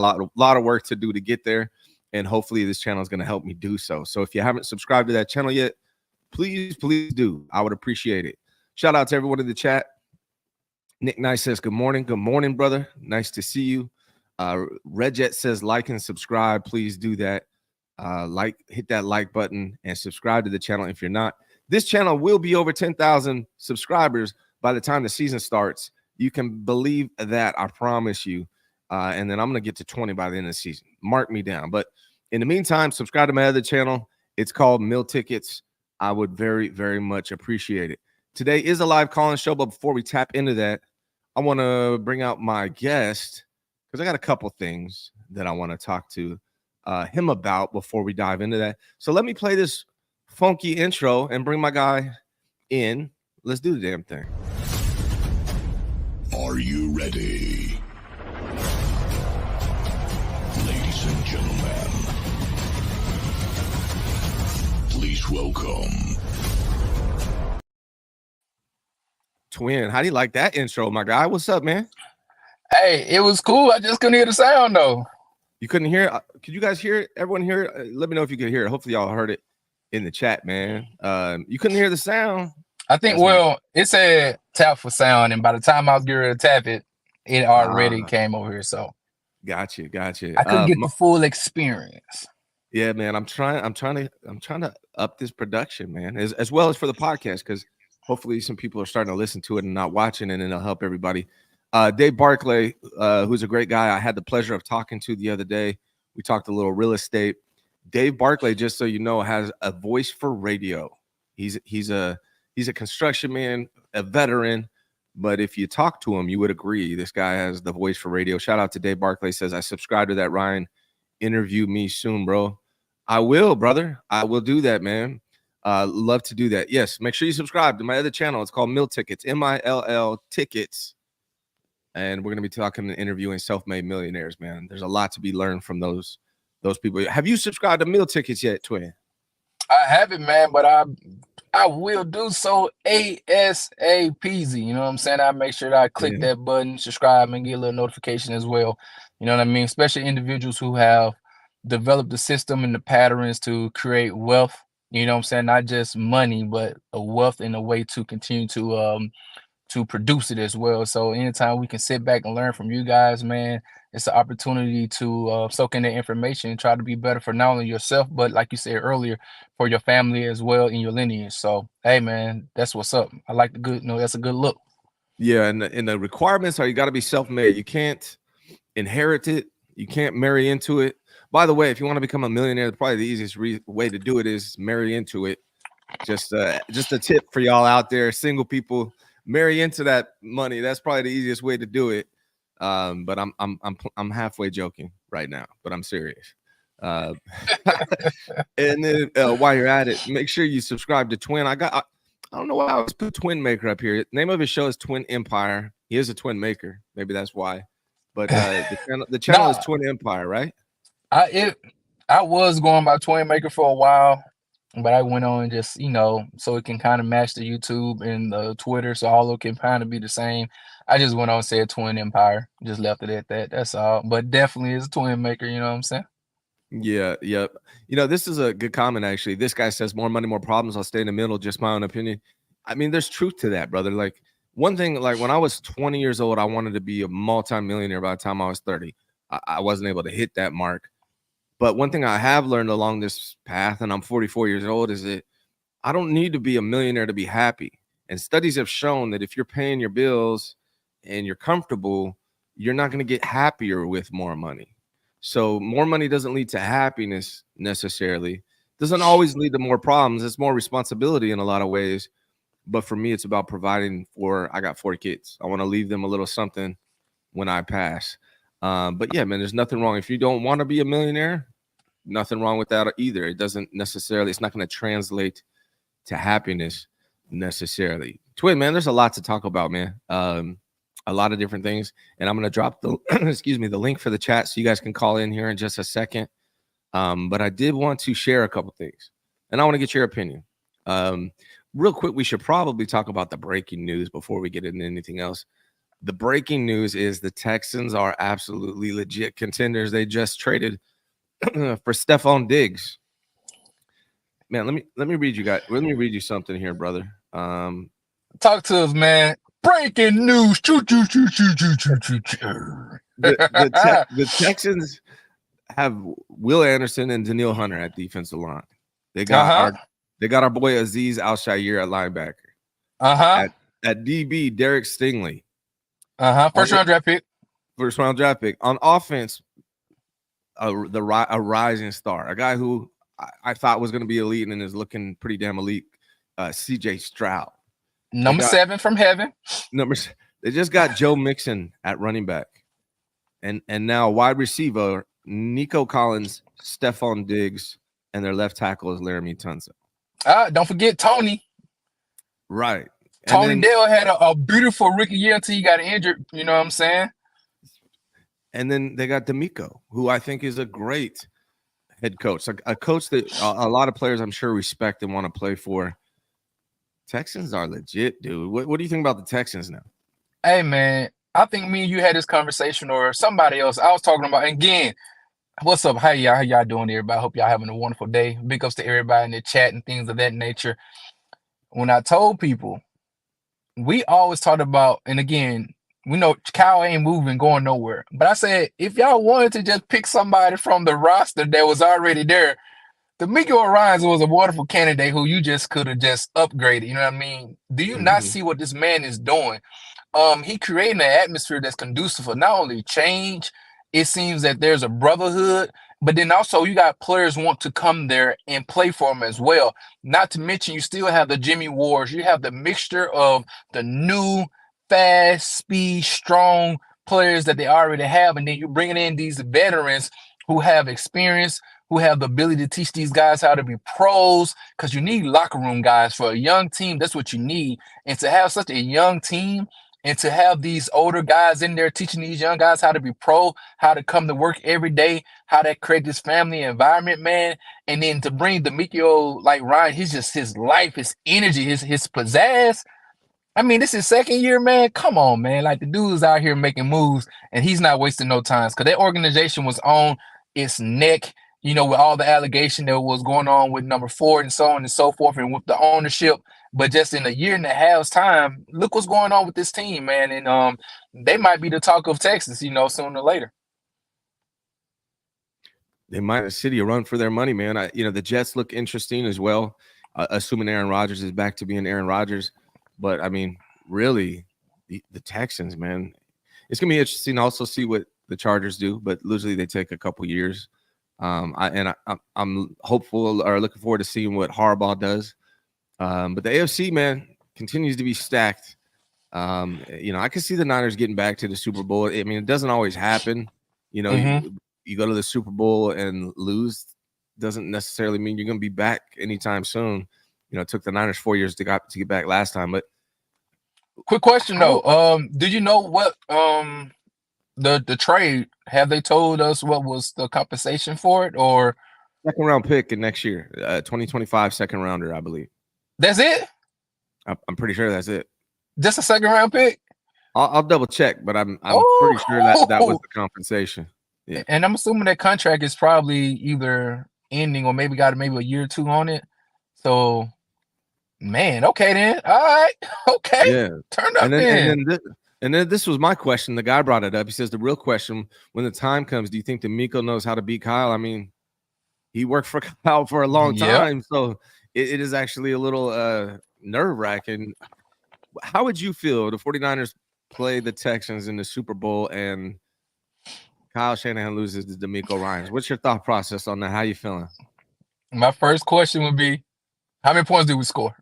lot of work to do to get there, and hopefully this channel is going to help me do so. So if you haven't subscribed to that channel yet, please do. I would appreciate it. Shout out to everyone in the chat. Nick Nice says, good morning, brother. Nice to see you. Redjet says, like and subscribe. Please do that. Hit that like button and subscribe to the channel if you're not. This channel will be over 10,000 subscribers by the time the season starts. You can believe that, I promise you. And then I'm going to get to 20 by the end of the season. Mark me down. But in the meantime, subscribe to my other channel. It's called Meal Tickets. I would very, very much appreciate it. Today is a live call-in show, but before we tap into that, I want to bring out my guest because I got a couple things that I want to talk to him about before we dive into that. So let me play this funky intro and bring my guy in. Let's do the damn thing. Are you ready? Ladies and gentlemen, please welcome Twin. How do you like that intro, my guy? What's up, man? Hey, it was cool. I just couldn't hear the sound though. You couldn't hear it? Could you guys hear it? Everyone hear it? Let me know if you could hear it. Hopefully y'all heard it in the chat, man. You couldn't hear the sound? I think, it said tap for sound, and by the time I was getting ready to tap it, it already came over here. So Gotcha. I couldn't get the full experience. Yeah, man. I'm trying to up this production, man, as well as for the podcast, because hopefully some people are starting to listen to it and not watching, and it'll help everybody. Dave Barclay, who's a great guy, I had the pleasure of talking to the other day. We talked a little real estate. Dave Barclay, just so you know, has a voice for radio. He's a construction man, a veteran, but if you talk to him, you would agree this guy has the voice for radio. Shout out to Dave Barclay. Says, I subscribe to that, Ryan. Interview me soon, bro. I will, brother. I will do that, man. Love to do that. Yes, make sure you subscribe to my other channel. It's called Mill Tickets, MILL Tickets. And we're going to be talking and interviewing self-made millionaires, man. There's a lot to be learned from those people. Have you subscribed to Meal Tickets yet, Twin? I haven't, man, but I will do so ASAP. You know what I'm saying? I make sure that I click that button, subscribe, and get a little notification as well. You know what I mean? Especially individuals who have developed the system and the patterns to create wealth. You know what I'm saying? Not just money, but a wealth in a way to continue to produce it as well. So anytime we can sit back and learn from you guys, man, it's an opportunity to soak in the information and try to be better for not only yourself, but like you said earlier, for your family as well in your lineage. So, hey, man, that's what's up. I like the good, that's a good look. Yeah, and the requirements are you got to be self-made. You can't inherit it. You can't marry into it. By the way, if you want to become a millionaire, probably the easiest way to do it is marry into it. Just a tip for y'all out there, single people. Marry into that money. That's probably the easiest way to do it. But I'm halfway joking right now, but I'm serious. And then while you're at it, make sure you subscribe to Twin. I don't know why I always put Twin Maker up here. The name of his show is Twin Empire. He is a twin maker. Maybe that's why. But the channel is Twin Empire, right? I was going by Twin Maker for a while. But I went on just, so it can kind of match the YouTube and the Twitter, so all of it can kind of be the same. I just went on and said Twin Empire, just left it at that. That's all. But definitely is a Twin Maker, you know what I'm saying? Yeah. This is a good comment, actually. This guy says, more money, more problems. I'll stay in the middle. Just my own opinion. I mean, there's truth to that, brother. Like, one thing, like when I was 20 years old, I wanted to be a multi-millionaire by the time I was 30. I wasn't able to hit that mark. But one thing I have learned along this path, and I'm 44 years old, is that I don't need to be a millionaire to be happy. And studies have shown that if you're paying your bills and you're comfortable, you're not going to get happier with more money. So more money doesn't lead to happiness necessarily. Doesn't always lead to more problems. It's more responsibility in a lot of ways. But for me, it's about providing I got 4 kids. I want to leave them a little something when I pass. But yeah, man, there's nothing wrong. If you don't want to be a millionaire, nothing wrong with that either. It doesn't necessarily, it's not going to translate to happiness necessarily. Twin, man, there's a lot to talk about, man. A lot of different things. And I'm going to drop the, the link for the chat so you guys can call in here in just a second. But I did want to share a couple things and I want to get your opinion. Real quick, we should probably talk about the breaking news before we get into anything else. the breaking news is the Texans are absolutely legit contenders. They just traded for Stephon Diggs. Man, let me read you guys. Let me read you something here, brother. Talk to us, man. Breaking news. Choo, choo, choo, choo, choo, choo, choo, choo. The Texans have Will Anderson and Daniil Hunter at defensive line. They got our boy Azeez Al-Shaair at linebacker. At DB, Derek Stingley. First round draft pick. On offense, a rising star, a guy who I thought was going to be elite and is looking pretty damn elite. CJ Stroud, number 7 from heaven. They just got Joe Mixon at running back, and now wide receiver Nico Collins, Stephon Diggs, and their left tackle is Laramie Tunsil. Don't forget Tony. Right. Tony Dale had a beautiful rookie year until he got injured. You know what I'm saying? And then they got D'Amico, who I think is a great head coach, a coach that a lot of players I'm sure respect and want to play for. Texans are legit, dude. What do you think about the Texans now? Hey, man, I think me and you had this conversation, or somebody else. I was talking about, again, what's up? How y'all doing, everybody? I hope y'all having a wonderful day. Big ups to everybody in the chat and things of that nature. When I told people, we always talked about, and again, we know Kyle ain't moving, going nowhere. But I said, if y'all wanted to just pick somebody from the roster that was already there, DeMeco Ryans was a wonderful candidate who you just could have just upgraded. You know what I mean? Do you not see what this man is doing? He created an atmosphere that's conducive for not only change, it seems that there's a brotherhood, but then also you got players want to come there and play for him as well. Not to mention you still have the Jimmy Wars. You have the mixture of the new, fast, speed, strong players that they already have, and then you're bringing in these veterans who have experience, who have the ability to teach these guys how to be pros, because you need locker room guys for a young team. That's what you need. And to have such a young team and to have these older guys in there teaching these young guys how to be pro, how to come to work every day, how to create this family environment, man. And then to bring DeMeco like Ryan, his life, his energy, his pizzazz. I mean, this is second year, man. Come on, man. Like, the dude's out here making moves, and he's not wasting no time, because that organization was on its neck, you know, with all the allegation that was going on with number 4 and so on and so forth, and with the ownership. But just in a year and a half's time, look what's going on with this team, man. And they might be the talk of Texas, you know, sooner or later. They might have City a run for their money, man. The Jets look interesting as well, assuming Aaron Rodgers is back to being Aaron Rodgers. But, I mean, really, the Texans, man, it's going to be interesting to also see what the Chargers do. But usually they take a couple years. I'm hopeful or looking forward to seeing what Harbaugh does. But the AFC, man, continues to be stacked. I can see the Niners getting back to the Super Bowl. I mean, it doesn't always happen. You know, you go to the Super Bowl and lose doesn't necessarily mean you're going to be back anytime soon. You know, it took the Niners 4 years to get back last time. But quick question though, did you know what the trade? Have they told us what was the compensation for it, or second round pick in next year, 2025 second rounder, I believe. That's it? I'm pretty sure that's it. Just a second round pick? I'll double check, but I'm pretty sure that was the compensation. Yeah. And I'm assuming that contract is probably either ending or maybe got a year or two on it. So, man, okay then. All right. Okay. Yeah. Turn up then. And then this was my question. The guy brought it up. He says the real question, when the time comes, do you think DeMeco knows how to beat Kyle? I mean, he worked for Kyle for a long time. So it is actually a little nerve-wracking. How would you feel the 49ers play the Texans in the Super Bowl and Kyle Shanahan loses to DeMeco Ryans? What's your thought process on that? How you feeling? My first question would be, how many points do we score?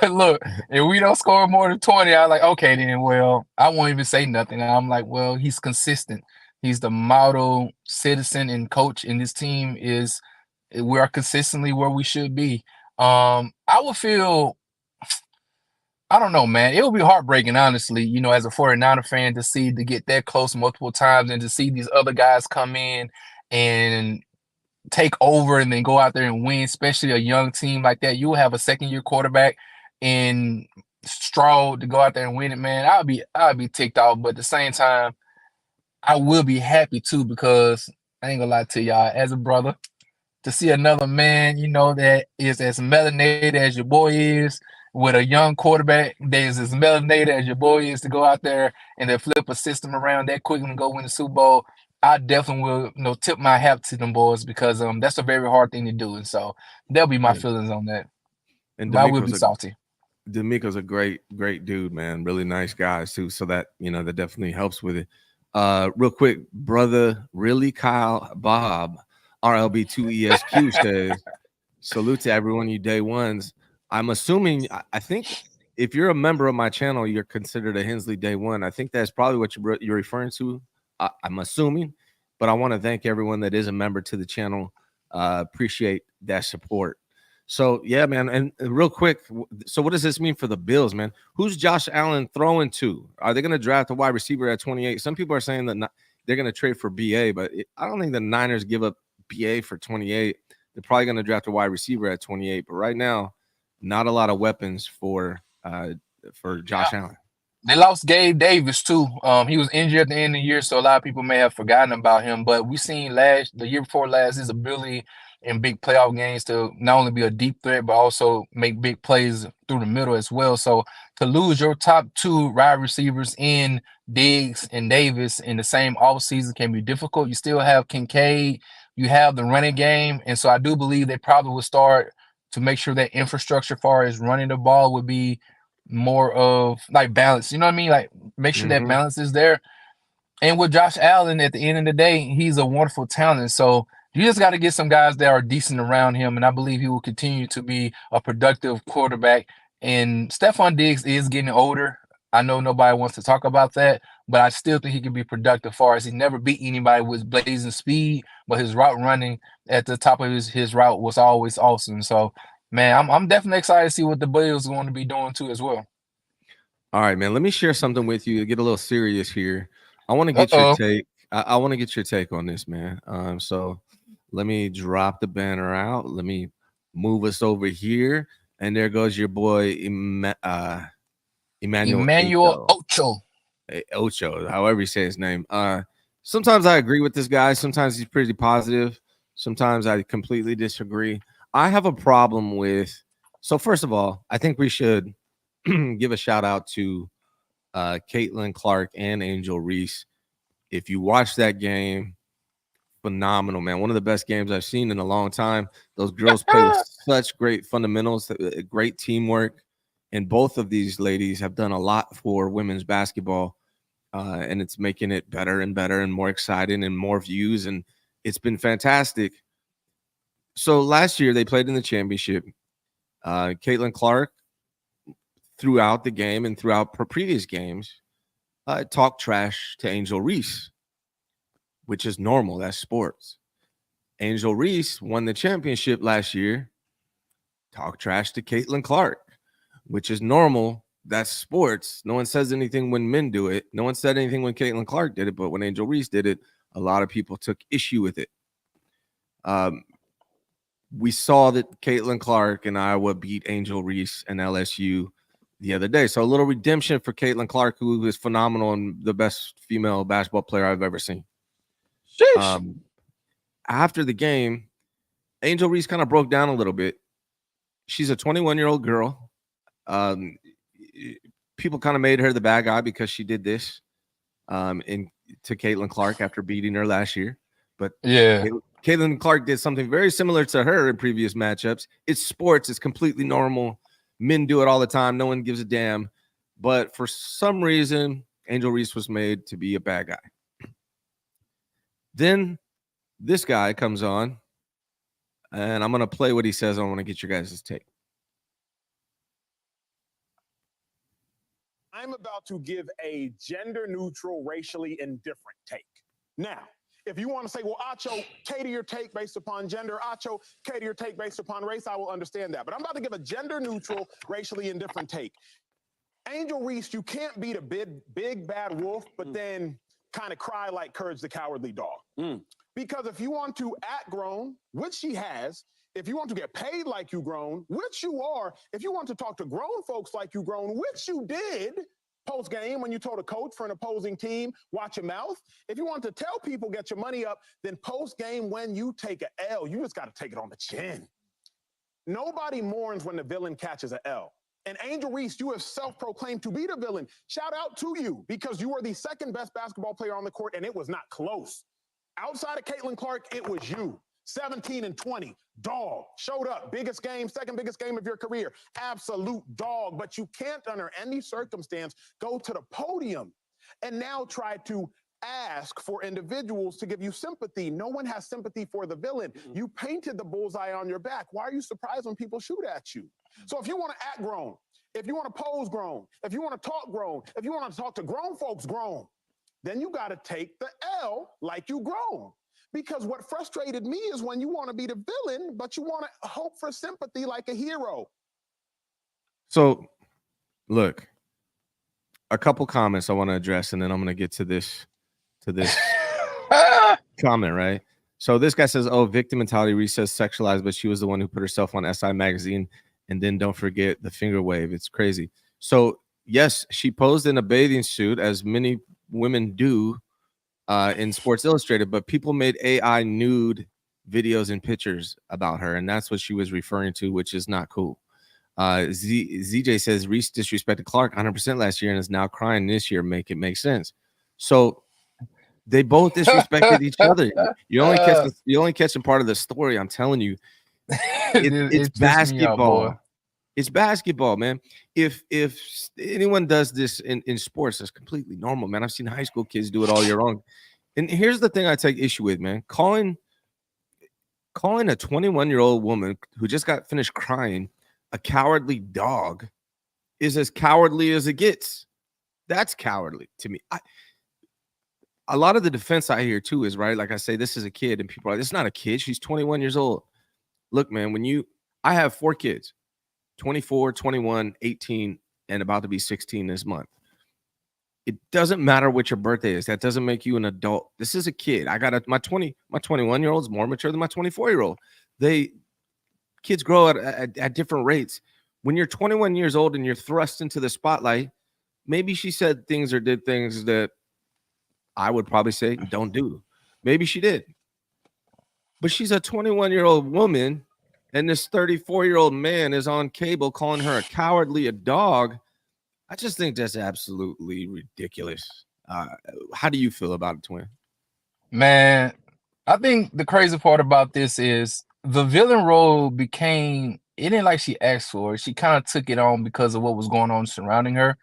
Look, if we don't score more than 20, I'm like, okay, then, well, I won't even say nothing. I'm like, well, he's consistent. He's the model citizen and coach, and this team we are consistently where we should be. I would feel, I don't know, man. It would be heartbreaking, honestly, you know, as a 49er fan to get that close multiple times and to see these other guys come in and take over and then go out there and win, especially a young team like that. You will have a second-year quarterback in Stroll to go out there and win it, man, I'll be ticked off. But at the same time, I will be happy too, because I ain't gonna lie to y'all, as a brother, to see another man, that is as melanated as your boy is, with a young quarterback that is as melanated as your boy is, to go out there and then flip a system around that quick and go win the Super Bowl. I definitely will, tip my hat to them boys, because that's a very hard thing to do, and so that'll be my Yeah. feelings on that. And But I will be salty. D'Amico's a great dude, man. Really nice guys too. So that that definitely helps with it. Real quick, brother, really Kyle Bob, RLB2ESQ says, salute to everyone, you day ones. I'm assuming, I think if you're a member of my channel, you're considered a Hensley day one. I think that's probably what you're referring to. I'm assuming, but I want to thank everyone that is a member to the channel. Appreciate that support. So yeah, man. And real quick, so what does this mean for the Bills, man? Who's Josh Allen throwing to? Are they going to draft a wide receiver at 28? Some people are saying that they're going to trade for BA, but I don't think the Niners give up BA for 28. They're probably going to draft a wide receiver at 28. But right now, not a lot of weapons for Josh Allen. They lost Gabe Davis too. He was injured at the end of the year, so a lot of people may have forgotten about him. But we seen the year before last, his ability in big playoff games to not only be a deep threat, but also make big plays through the middle as well. So to lose your top two wide receivers in Diggs and Davis in the same offseason can be difficult. You still have Kincaid, you have the running game, and so I do believe they probably will start to make sure that infrastructure, as far as running the ball, would be more of like balance. You know what I mean? Like make sure that balance is there. And with Josh Allen, at the end of the day, he's a wonderful talent. So you just got to get some guys that are decent around him, and I believe he will continue to be a productive quarterback. And Stephon Diggs is getting older. I know nobody wants to talk about that, but I still think he can be productive, as far as he never beat anybody with blazing speed, but his route running at the top of his route was always awesome. So, man, I'm definitely excited to see what the Bills are going to be doing too as well. All right, man. Let me share something with you. Get a little serious here. I want to get your take. I want to get your take on this, man. So let me drop the banner out. Let me move us over here. And there goes your boy, Emmanuel Ocho. Ocho, however you say his name. Sometimes I agree with this guy. Sometimes he's pretty positive. Sometimes I completely disagree. I have a problem with. So first of all, I think we should give a shout out to Caitlin Clark and Angel Reese. If you watch that game, phenomenal, man. One of the best games I've seen in a long time. Those girls play with such great fundamentals, great teamwork. And both of these ladies have done a lot for women's basketball. And it's making it better and better and more exciting and more views. And it's been fantastic. So last year they played in the championship. Caitlin Clark, throughout the game and throughout previous games, talked trash to Angel Reese, which is normal. That's sports. Angel Reese won the championship last year, talked trash to Caitlin Clark, which is normal. That's sports. No one says anything when men do it. No one said anything when Caitlin Clark did it, but when Angel Reese did it, a lot of people took issue with it. We saw that Caitlin Clark and Iowa beat Angel Reese and LSU the other day. So a little redemption for Caitlin Clark, who is phenomenal and the best female basketball player I've ever seen. After the game, Angel Reese kind of broke down a little bit. She's a 21-year-old girl. People kind of made her the bad guy because she did this to Caitlin Clark after beating her last year. But yeah, Caitlin Clark did something very similar to her in previous matchups. It's sports. It's completely normal. Men do it all the time. No one gives a damn. But for some reason, Angel Reese was made to be a bad guy. Then this guy comes on, and I'm going to play what he says. I want to get your guys' take. I'm about to give a gender-neutral, racially indifferent take. Now, if you want to say, well, Acho, cater your take based upon gender, Acho, cater your take based upon race, I will understand that. But I'm about to give a gender-neutral, racially indifferent take. Angel Reese, you can't beat a big bad wolf, but then kind of cry like Courage the Cowardly Dog. Because if you want to act grown, which she has, if you want to get paid like you grown, which you are, if you want to talk to grown folks like you grown, which you did post game when you told a coach for an opposing team, watch your mouth. If you want to tell people get your money up, then post game when you take an L, you just got to take it on the chin. Nobody mourns when the villain catches an L. And Angel Reese, you have self-proclaimed to be the villain. Shout out to you, because you were the second best basketball player on the court, and it was not close. Outside of Caitlin Clark, it was you. 17 and 20, dog. Showed up, biggest game, second biggest game of your career. Absolute dog, but you can't under any circumstance go to the podium and now try to ask for individuals to give you sympathy. No one has sympathy for the villain. Mm-hmm. You painted the bullseye on your back. Why are you surprised when people shoot at you? So if you want to act grown, if you want to pose grown, if you want to talk grown, if you want to talk to grown folks grown, then you got to take the L like you grown. Because what frustrated me is when you want to be the villain, but you want to hope for sympathy like a hero. So, look, a couple comments I want to address, and then I'm going to get to this comment, right? So this guy says, oh, victim mentality, Reese says sexualized, but she was the one who put herself on SI magazine. And then don't forget the finger wave. It's crazy. So, yes, she posed in a bathing suit, as many women do in Sports Illustrated, but people made AI nude videos and pictures about her, and that's what she was referring to, which is not cool. ZJ says Reese disrespected Clark 100% last year and is now crying this year. Make it make sense. So they both disrespected each other. You're only catching part of the story. I'm telling you, it's basketball. It's basketball, man. If anyone does this in sports, that's completely normal, man. I've seen high school kids do it all year long. And here's the thing I take issue with, man. Calling a 21-year-old woman who just got finished crying a cowardly dog is as cowardly as it gets. That's cowardly to me. A lot of the defense I hear too is, right, like I say, this is a kid, and people are like, it's not a kid. She's 21 years old. Look, man, I have 4 kids. 24, 21, 18, and about to be 16 this month. It doesn't matter what your birthday is. That doesn't make you an adult. This is a kid. I got my 21-year-old is more mature than my 24-year-old. Kids grow at different rates. When you're 21 years old and you're thrust into the spotlight, maybe she said things or did things that I would probably say don't do. Maybe she did. But she's a 21-year-old woman, and this 34-year-old man is on cable calling her a cowardly, a dog. I just think that's absolutely ridiculous. How do you feel about it, Twin? Man, I think the crazy part about this is the villain role it ain't like she asked for it. She kind of took it on because of what was going on surrounding her.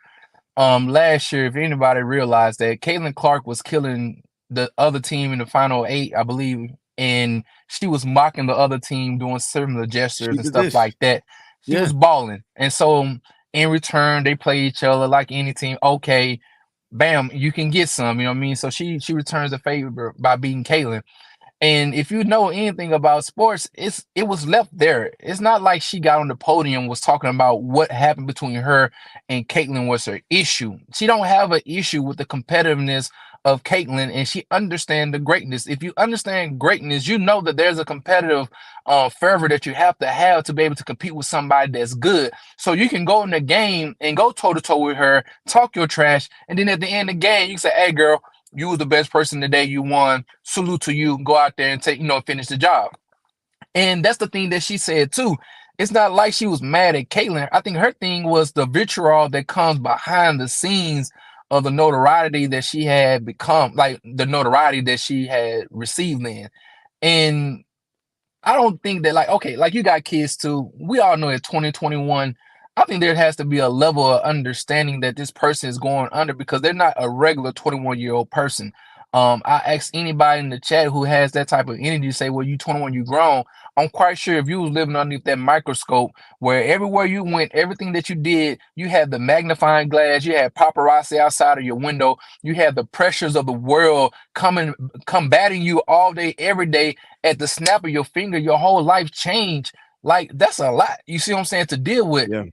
Last year, if anybody realized that Caitlin Clark was killing the other team in the final 8, I believe, and she was mocking the other team, doing similar gestures and stuff like that. She was balling. And so in return, they play each other like any team. Okay, bam, you can get some, you know what I mean? So she returns the favor by beating Caitlin. And if you know anything about sports, it was left there. It's not like she got on the podium, was talking about what happened between her and Caitlin was her issue. She don't have an issue with the competitiveness of Caitlin, and she understands the greatness. If you understand greatness, you know that there's a competitive fervor that you have to be able to compete with somebody that's good. So you can go in the game and go toe-to-toe with her, talk your trash, and then at the end of the game, you say, hey, girl, you was the best person today. You won. Salute to you. Go out there and finish the job. And that's the thing that she said too. It's not like she was mad at Caitlin. I think her thing was the vitriol that comes behind the scenes of the notoriety that she had become, like the notoriety that she had received in. And I don't think that, like, okay, like you got kids too. We all know that 2021, I think there has to be a level of understanding that this person is going under because they're not a regular 21-year-old person. I asked anybody in the chat who has that type of energy, say, well, you 21, you grown. I'm quite sure if you was living underneath that microscope where everywhere you went, everything that you did, you had the magnifying glass, you had paparazzi outside of your window, you had the pressures of the world combating you all day, every day. At the snap of your finger, your whole life changed. Like, that's a lot. You see what I'm saying? To deal with. Yeah.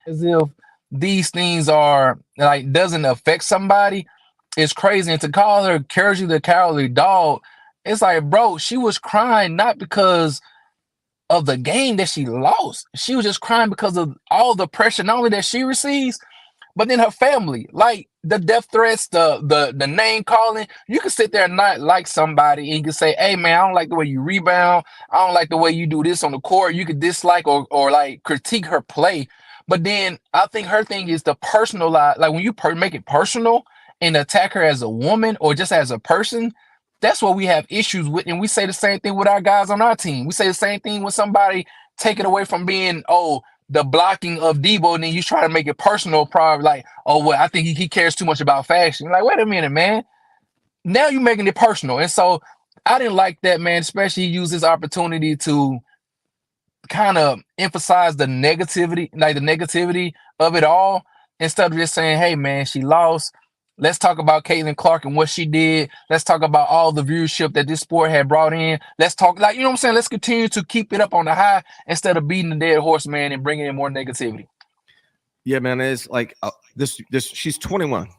As if these things are like doesn't affect somebody. It's crazy. And to call her Courage the Cowardly Dog, it's like, bro, she was crying not because of the game that she lost. She was just crying because of all the pressure, not only that she receives, but then her family, like the death threats, the name calling. You can sit there and not like somebody, and you can say, "Hey man, I don't like the way you rebound. I don't like the way you do this on the court." You could dislike or like critique her play, but then I think her thing is the personalize. Like when you make it personal and attack her as a woman or just as a person, that's what we have issues with. And we say the same thing with our guys on our team. We say the same thing when somebody take it away from being, the blocking of Debo, and then you try to make it personal, probably like, oh, well, I think he cares too much about fashion. You're like, wait a minute, man. Now you're making it personal. And so I didn't like that, man, especially he used this opportunity to kind of emphasize the negativity of it all, instead of just saying, hey, man, she lost. Let's talk about Caitlin Clark and what she did. Let's talk about all the viewership that this sport had brought in. Let's talk, like, you know what I'm saying? Let's continue to keep it up on the high instead of beating the dead horse, man, and bringing in more negativity. Yeah, man. It's like this. She's 21.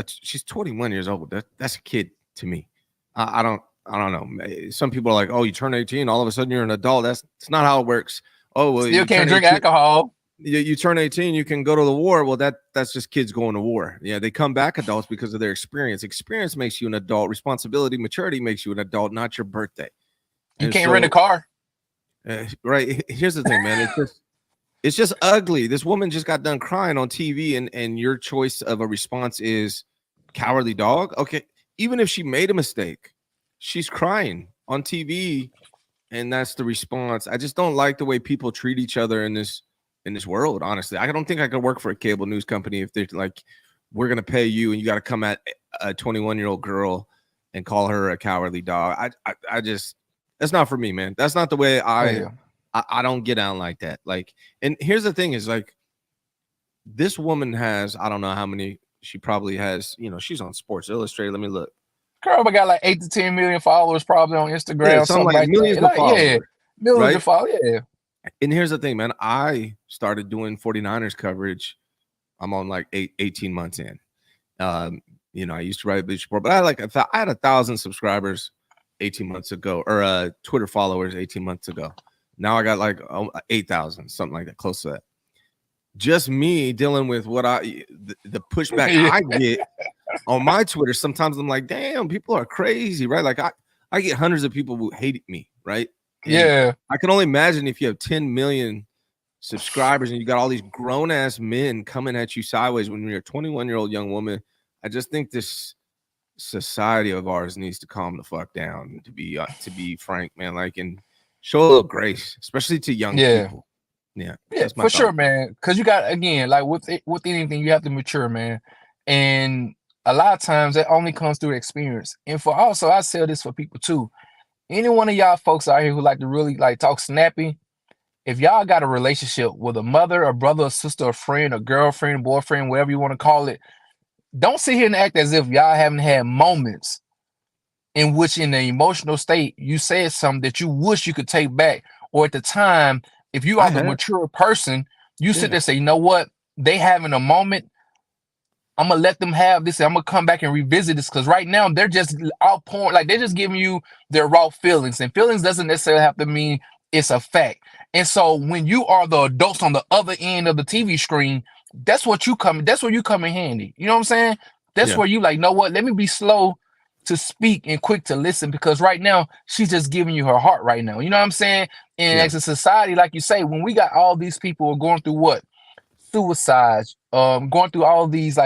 She's 21 years old. That's a kid to me. I don't know. Some people are like, oh, you turn 18, all of a sudden you're an adult. That's not how it works. Oh, well, still can't drink alcohol. You turn 18, you can go to the war. Well, that's just kids going to war. Yeah, they come back adults because of their experience. Experience makes you an adult. Responsibility, maturity makes you an adult, not your birthday. You can't rent a car. Right. Here's the thing, man. It's just ugly. This woman just got done crying on TV, and your choice of a response is cowardly dog. Okay, even if she made a mistake, she's crying on TV, and that's the response. I just don't like the way people treat each other in this world, honestly. I don't think I could work for a cable news company if they're like, we're going to pay you and you got to come at a 21-year-old girl and call her a cowardly dog. I just, that's not for me, man. That's not the way I don't get down like that. Like, and here's the thing is, like, this woman has, I don't know how many, she probably has, she's on Sports Illustrated. Let me look. Girl, we got like 8 to 10 million followers probably on Instagram. Yeah, something like millions of followers. Yeah, millions of followers, yeah. And here's the thing, man. I started doing 49ers coverage. I'm on like 18 months in. I used to write Bleacher Report, but I had 1,000 subscribers 18 months ago, or Twitter followers 18 months ago. Now I got like 8,000, something like that, close to that. Just me dealing with what the pushback I get on my Twitter. Sometimes I'm like, damn, people are crazy, right? Like I get hundreds of people who hate me, right? And yeah, I can only imagine if you have 10 million subscribers and you got all these grown-ass men coming at you sideways when you're a 21-year-old young woman. I just think this society of ours needs to calm the fuck down, to be frank, man. Like, and show a little grace, especially to young people. Yeah, for sure, man. Because you got, again, like with anything, you have to mature, man. And a lot of times that only comes through experience. And for also, I say this for people too. Any one of y'all folks out here who like to really like talk snappy, if y'all got a relationship with a mother, a brother, a sister, a friend, a girlfriend, boyfriend, whatever you want to call it, don't sit here and act as if y'all haven't had moments in which in the emotional state you said something that you wish you could take back. Or at the time, if you are the mature person, you sit there and say, you know what? They having a moment. I'm gonna let them have this. I'm gonna come back and revisit this, because right now they're just outpouring, like they're just giving you their raw feelings, and feelings doesn't necessarily have to mean it's a fact. And so when you are the adults on the other end of the TV screen, that's where you come in handy. You know what I'm saying? That's where you like, know what? Let me be slow to speak and quick to listen, because right now she's just giving you her heart right now. You know what I'm saying? And as a society, like you say, when we got all these people who are going through what? Suicides, going through all these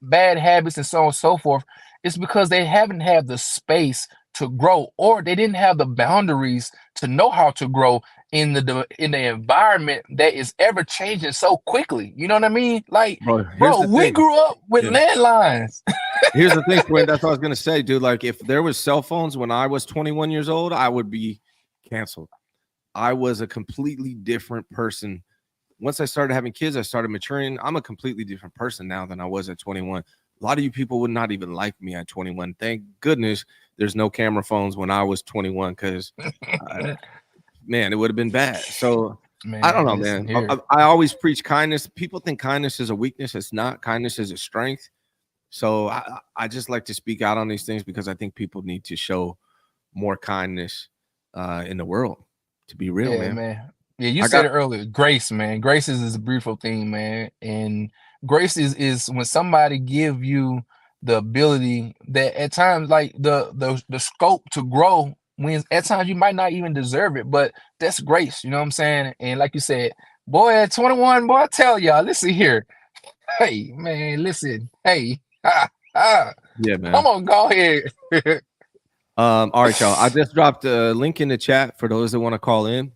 bad habits and so on and so forth, it's because they haven't had the space to grow, or they didn't have the boundaries to know how to grow in the environment that is ever changing so quickly. You know what I mean? Like, bro, we grew up with landlines. Here's the thing, Quinn. That's what I was gonna say, dude. Like, if there was cell phones when I was 21 years old, I would be canceled. I was a completely different person. Once I started having kids, I started maturing. I'm a completely different person now than I was at 21. A lot of you people would not even like me at 21. Thank goodness there's no camera phones when I was 21, because man, it would have been bad. So man, I don't know, man. I always preach kindness. People think kindness is a weakness. It's not. Kindness is a strength. So I just like to speak out on these things, because I think people need to show more kindness in the world. To be real, Yeah, man. Yeah, you I said got it earlier. Grace, man. Grace is a beautiful thing, man. And grace is when somebody give you the ability that at times, like the scope to grow, when at times you might not even deserve it, but that's grace. You know what I'm saying? And like you said, boy, at 21, boy, I tell y'all, listen here. Hey, man, listen. Hey, yeah, come man. on, go ahead. All right, y'all. I just dropped a link in the chat for those that want to call in.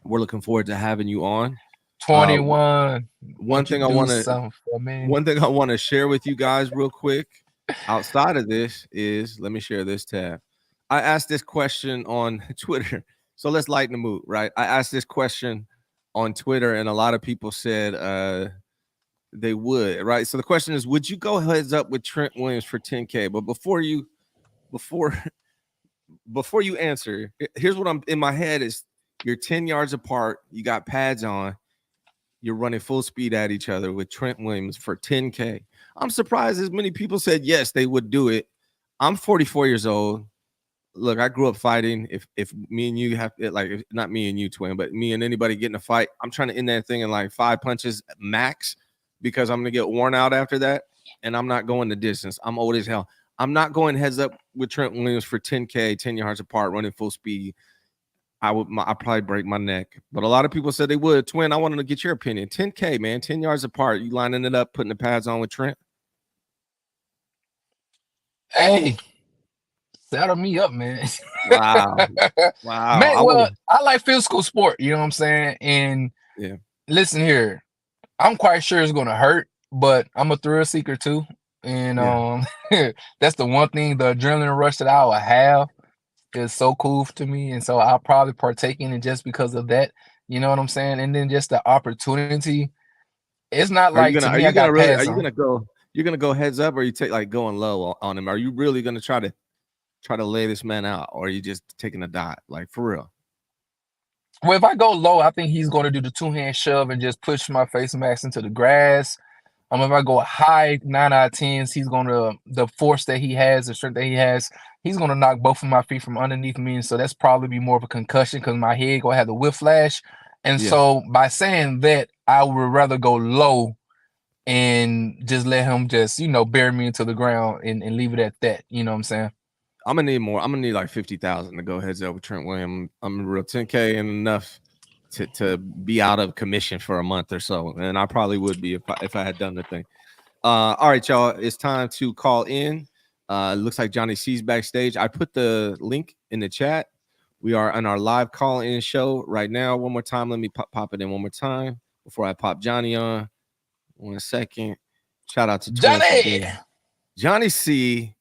We're looking forward to having you on. 21. One thing I do want to something for me. one thing I want to share with you guys real quick outside of this is, let me share this tab. I asked this question on Twitter. So let's lighten the mood, right? I asked this question on Twitter and a lot of people said they would, right? So the question is, would you go heads up with Trent Williams for 10K? But before you answer, here's what I'm in my head is you're 10 yards apart, you got pads on, you're running full speed at each other with Trent Williams for 10K. I'm surprised as many people said yes, they would do it. I'm 44 years old. Look, I grew up fighting. If me and you have it, like not me and you, twin, but me and anybody get in a fight, I'm trying to end that thing in like 5 punches max because I'm gonna get worn out after that, and I'm not going the distance. I'm old as hell. I'm not going heads up with Trent Williams for 10K, 10 yards apart, running full speed. I'd probably break my neck. But a lot of people said they would. Twin, I wanted to get your opinion. 10K, man, 10 yards apart. You lining it up, putting the pads on with Trent? Hey, saddle me up, man. Wow. Wow. Man, well, I like physical sport, you know what I'm saying? And yeah, listen here, I'm quite sure it's gonna hurt, but I'm a thrill seeker too. And that's the one thing, the adrenaline rush that I will have is so cool to me. And so I'll probably partake in it just because of that. You know what I'm saying? And then just the opportunity. It's not Are you like gonna to are me, you I got gonna really pads are you on. gonna go you're gonna go heads up, or you take like going low on him? Are you really gonna try to lay this man out, or are you just taking a dot? Like for real? Well, if I go low, I think he's going to do the two-hand shove and just push my face mask into the grass. If I go high, 9 out of 10s, he's going to, the force that he has, the strength that he has, he's going to knock both of my feet from underneath me. And so that's probably be more of a concussion because my head going to have the whiplash. And so by saying that, I would rather go low and just let him just, bury me into the ground and leave it at that. You know what I'm saying? I'm gonna need more. I'm gonna need like 50,000 to go heads up with Trent Williams. I'm real 10K and enough to be out of commission for a month or so, and I probably would be if I had done the thing. All right, y'all, it's time to call in. It looks like Johnny C's backstage. I put the link in the chat. We are on our live call-in show right now. One more time, let me pop it in one more time before I pop Johnny on. 1 second. Shout out to Johnny C.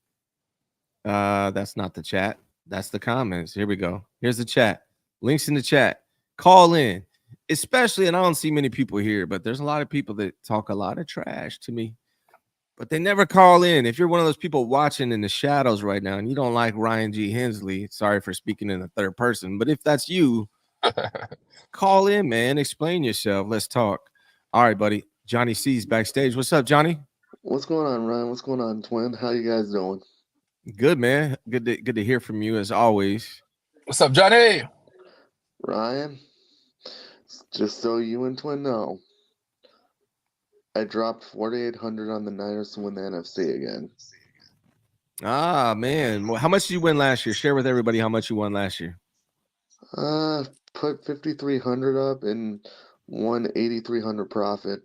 That's not the chat. That's the comments. Here we go. Here's the chat. Links in the chat. Call in. Especially, and I don't see many people here, but there's a lot of people that talk a lot of trash to me, but they never call in. If you're one of those people watching in the shadows right now and you don't like Ryan G. Hensley, sorry for speaking in the third person, but if that's you, call in, man. Explain yourself. Let's talk. All right, buddy. Johnny C's backstage. What's up, Johnny? What's going on, Ryan? What's going on, twin? How you guys doing? Good, man. Good to hear from you as always. What's up, Johnny? Ryan, just so you and twin know, I dropped 4,800 on the Niners to win the NFC again. Ah, man. Well, how much did you win last year? Share with everybody how much you won last year. Put 5,300 up and won 8,300 profit.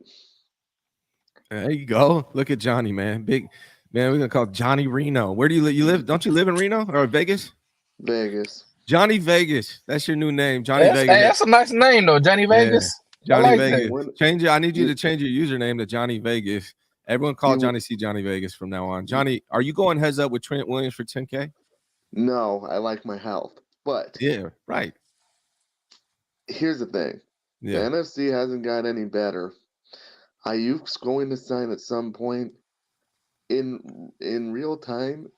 There you go. Look at Johnny, man. Big man. We're gonna call Johnny Reno. Where do you live? You live? Don't you live in Reno or Vegas? Vegas. Johnny Vegas. That's your new name, Johnny Vegas. Hey, that's a nice name though, Johnny Vegas. Yeah. Johnny I like Vegas. that. Change it. I need you to change your username to Johnny Vegas. Everyone call Johnny C. Johnny Vegas from now on. Johnny, are you going heads up with Trent Williams for 10K? No, I like my health, but yeah, right. Here's the thing. Yeah. The NFC hasn't got any better. Ayuk's going to sign at some point. In real time,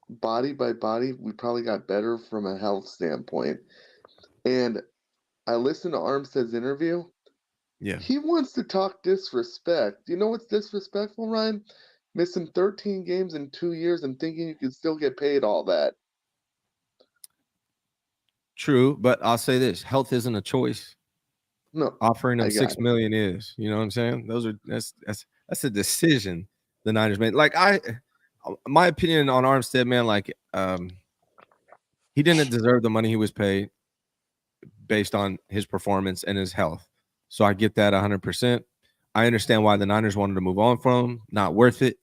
body by body, we probably got better from a health standpoint. And I listened to Armstead's interview. Yeah. He wants to talk disrespect. You know what's disrespectful, Ryan? Missing 13 games in 2 years and thinking you can still get paid all that. True, but I'll say this: health isn't a choice. No, Offering I them got $6 it. million is. You know what I'm saying? That's a decision the Niners made. Like my opinion on Armstead, man, like he didn't deserve the money he was paid based on his performance and his health. So I get that 100%. I understand why the Niners wanted to move on from him. Not worth it,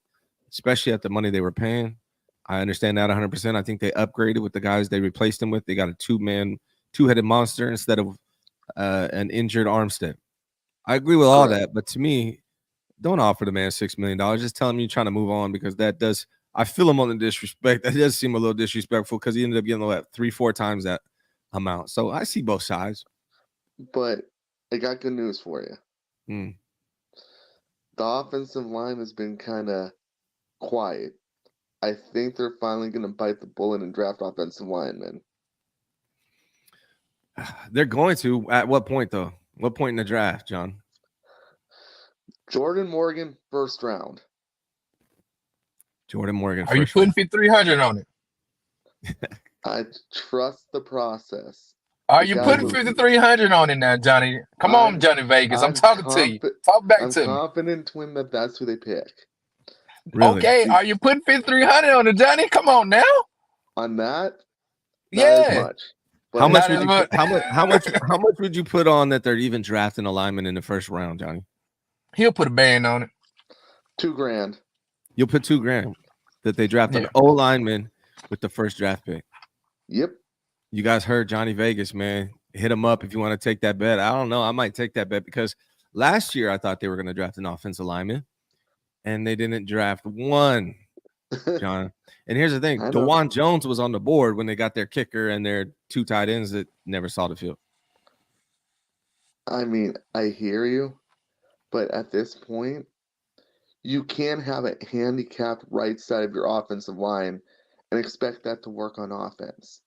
especially at the money they were paying. I understand that 100%. I think they upgraded with the guys they replaced him with. They got a two-headed monster instead of an injured Armstead. I agree with all that, but to me, don't offer the man $6 million. Just tell him you're trying to move on, because that does. I feel him on the disrespect. That does seem a little disrespectful, because he ended up getting what, 3-4 times that amount. So I see both sides. But I got good news for you. Mm. The offensive line has been kind of quiet. I think they're finally going to bite the bullet and draft offensive linemen. They're going to. At what point, though? What point in the draft, John? Jordan Morgan, first round. Jordan Morgan. Are you putting 5,300 on it? I trust the process. Are you putting 5,300 on it now, Johnny? Come on, Johnny Vegas. I'm talking to you. Talk back to me. I'm confident, Twin, that that's who they pick. Really? Okay, are you putting 5,300 on it, Johnny? Come on now. On that? Yeah. As much. How much Not would as you much. how much would you put on that they're even drafting a lineman in the first round, Johnny? He'll put a band on it. $2,000. You'll put $2,000 that they draft an O lineman with the first draft pick. Yep. You guys heard Johnny Vegas, man. Hit him up if you want to take that bet. I don't know. I might take that bet, because last year I thought they were going to draft an offensive lineman, and they didn't draft one, John. And here's the thing. DeJuan Jones was on the board when they got their kicker and their 2 tight ends that never saw the field. I mean, I hear you, but at this point, you can't have a handicapped right side of your offensive line and expect that to work on offense.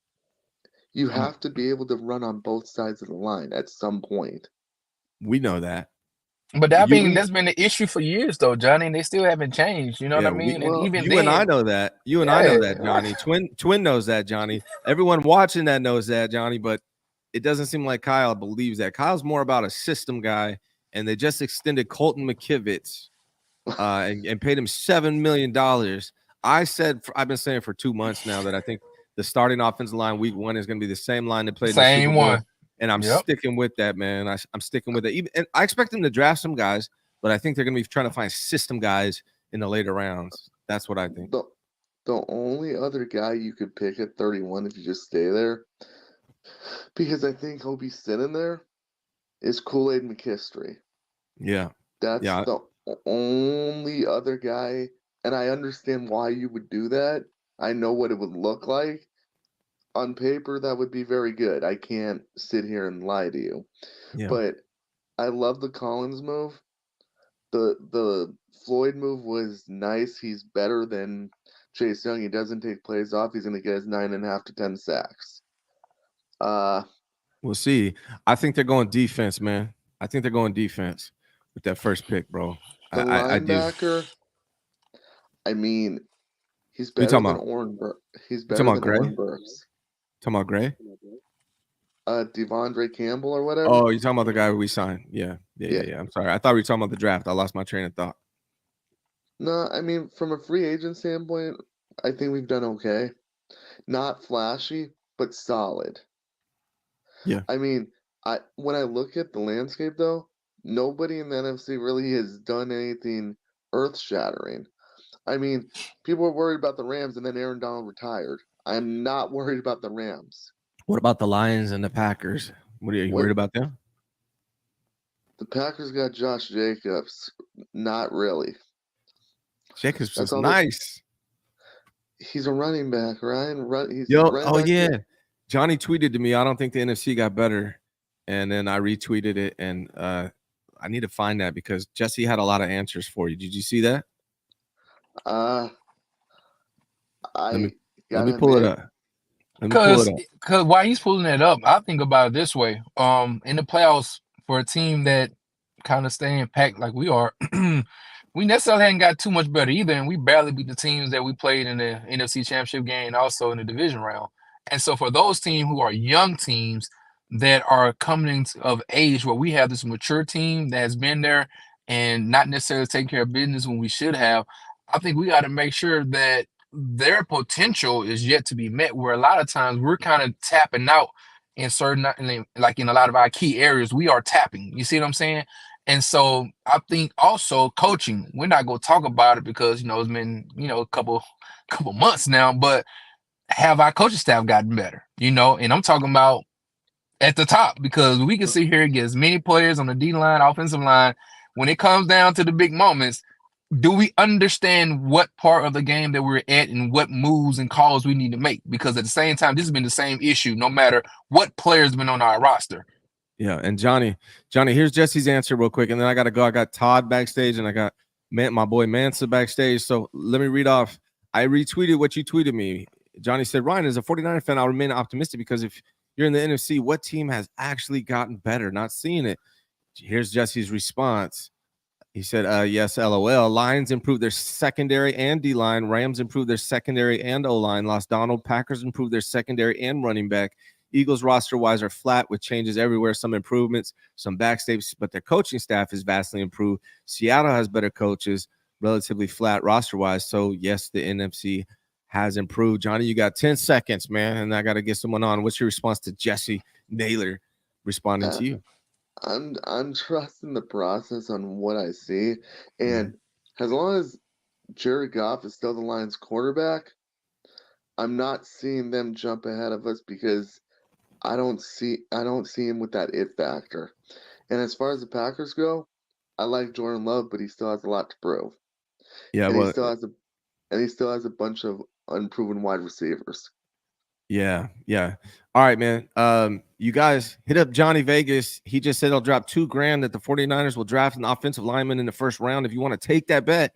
You have to be able to run on both sides of the line at some point. We know that. But that's been the issue for years, though, Johnny. And they still haven't changed. You know what I mean? And even you and I know that. You and I know that, Johnny. Twin knows that, Johnny. Everyone watching that knows that, Johnny. But it doesn't seem like Kyle believes that. Kyle's more about a system guy, and they just extended Colton McKivitz and paid him $7 million. I've been saying for 2 months now that I think the starting offensive line week 1 is going to be the same line that played in the Super Bowl. And I'm sticking with that, man. I'm sticking with it. And I expect them to draft some guys, but I think they're going to be trying to find system guys in the later rounds. That's what I think. The only other guy you could pick at 31 if you just stay there, because I think he'll be sitting there, is Kool-Aid McKinstry. Yeah. That's the only other guy, and I understand why you would do that. I know what it would look like. On paper, that would be very good. I can't sit here and lie to you. Yeah. But I love the Collins move. The Floyd move was nice. He's better than Chase Young. He doesn't take plays off. He's going to get his 9.5 to 10 sacks. We'll see. I think they're going defense, man. I think they're going defense with that first pick, bro. The linebacker, I mean, he's better than Oren Burks. He's better than Oren Burks. Talking about Gray? Devondre Campbell or whatever. Oh, you're talking about the guy we signed. Yeah. I'm sorry. I thought we were talking about the draft. I lost my train of thought. No, I mean, from a free agent standpoint, I think we've done okay. Not flashy, but solid. Yeah. I mean, when I look at the landscape, though, nobody in the NFC really has done anything earth-shattering. I mean, people were worried about the Rams, and then Aaron Donald retired. I'm not worried about the Rams. What about the Lions and the Packers? What are you worried about them? The Packers got Josh Jacobs. Not really. Jacobs is nice. He's a running back, Ryan. Johnny tweeted to me, I don't think the NFC got better. And then I retweeted it, and I need to find that because Jesse had a lot of answers for you. Did you see that? Let me pull it up. Because while he's pulling it up, I think about it this way. In the playoffs, for a team that kind of staying packed like we are, we necessarily hadn't got too much better either, and we barely beat the teams that we played in the NFC Championship game and also in the division round. And so for those teams who are young teams that are coming of age, where we have this mature team that has been there and not necessarily taking care of business when we should have, I think we got to make sure that their potential is yet to be met. Where a lot of times we're kind of tapping out in certain, like in a lot of our key areas, we are tapping. You see what I'm saying? And so I think also coaching, we're not going to talk about it because, it's been, a couple months now, but have our coaching staff gotten better, and I'm talking about at the top, because we can sit here and get as many players on the D line, offensive line. When it comes down to the big moments, do we understand what part of the game that we're at and what moves and calls we need to make? Because at the same time, this has been the same issue no matter what player's been on our roster. Yeah, and Johnny, here's Jesse's answer real quick, and then I got to go. I got Todd backstage, and I got my boy Mansa backstage. So let me read off. I retweeted what you tweeted me. Johnny said, Ryan, as a 49er fan, I'll remain optimistic because if you're in the NFC, what team has actually gotten better? Not seeing it. Here's Jesse's response. He said, yes, LOL. Lions improved their secondary and D-line. Rams improved their secondary and O-line. Lost Donald. Packers improved their secondary and running back. Eagles roster-wise are flat with changes everywhere, some improvements, some backstays, but their coaching staff is vastly improved. Seattle has better coaches, relatively flat roster-wise. So, yes, the NFC has improved. Johnny, you got 10 seconds, man, and I got to get someone on. What's your response to Jesse Naylor responding to you? I'm trusting the process on what I see, and as long as Jared Goff is still the Lions quarterback, I'm not seeing them jump ahead of us because I don't see him with that it factor. And as far as the Packers go, I like Jordan Love, but he still has a lot to prove. Yeah, and he still has a bunch of unproven wide receivers. Yeah. All right, man. You guys hit up Johnny Vegas. He just said he'll drop $2,000 that the 49ers will draft an offensive lineman in the first round. If you want to take that bet,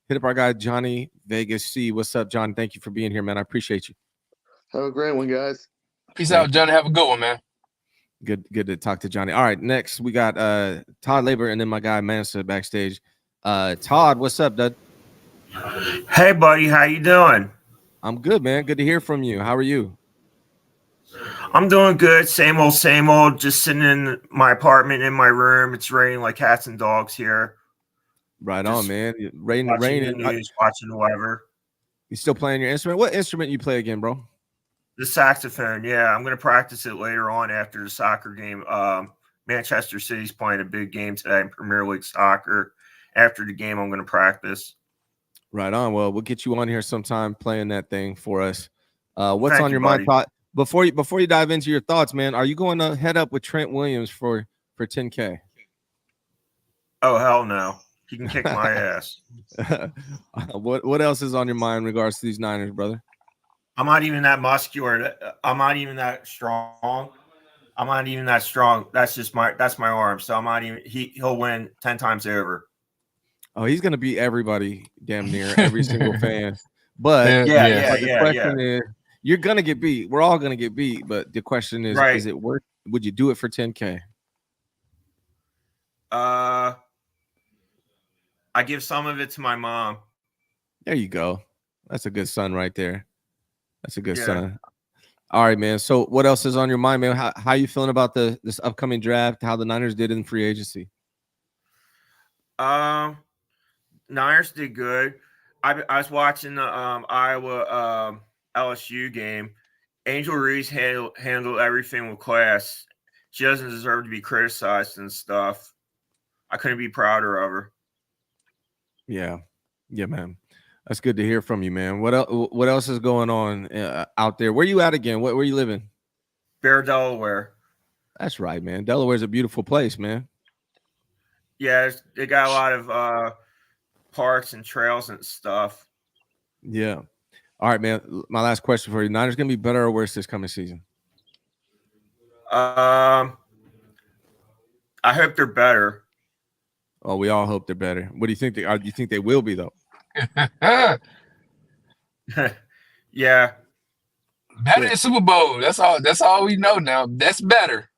hit up our guy Johnny Vegas C. What's up, John? Thank you for being here, man. I appreciate you. Have a great one, guys. Peace out, Johnny. Have a good one, man. Good to talk to Johnny. All right, next we got Todd Labor and then my guy Mansa backstage. Todd, what's up, bud? Hey, buddy. How you doing? I'm good, man. Good to hear from you. How are you? I'm doing good. Same old. Just sitting in my apartment in my room. It's raining like cats and dogs here. Right Just on, man. Raining. The news, watching the weather. You still playing your instrument? What instrument you play again, bro? The saxophone. Yeah, I'm going to practice it later on after the soccer game. Manchester City's playing a big game today in Premier League soccer. After the game, I'm going to practice. Right on. Well, we'll get you on here sometime playing that thing for us. What's Thank on your mind, Todd? Before you dive into your thoughts, man, are you going to head up with Trent Williams for 10K? Oh, hell no. He can kick my ass. What else is on your mind in regards to these Niners, brother? I'm not even that muscular. I'm not even that strong. That's my arm. So I'm not even. He'll win 10 times over. Oh, he's gonna beat everybody, damn near every single fan. But the question is, you're gonna get beat. We're all gonna get beat. But the question is, is it worth? Would you do it for 10K? I give some of it to my mom. There you go. That's a good son right there. That's a good son. All right, man. So what else is on your mind, man? How you feeling about this upcoming draft? How the Niners did in free agency? Niners did good. I was watching the Iowa LSU game. Angel Reese handled everything with class. She doesn't deserve to be criticized and stuff. I couldn't be prouder of her. Yeah, man. That's good to hear from you, man. What else is going on out there? Where you at again? Where you living? Bear, Delaware. That's right, man. Delaware's a beautiful place, man. Yeah, they got a lot of parks and trails and stuff. Yeah. All right, man. My last question for you: Niners gonna be better or worse this coming season? I hope they're better. Oh, we all hope they're better. What do you think they are? Do you think they will be though? Yeah. Better than Super Bowl. That's all we know now. That's better.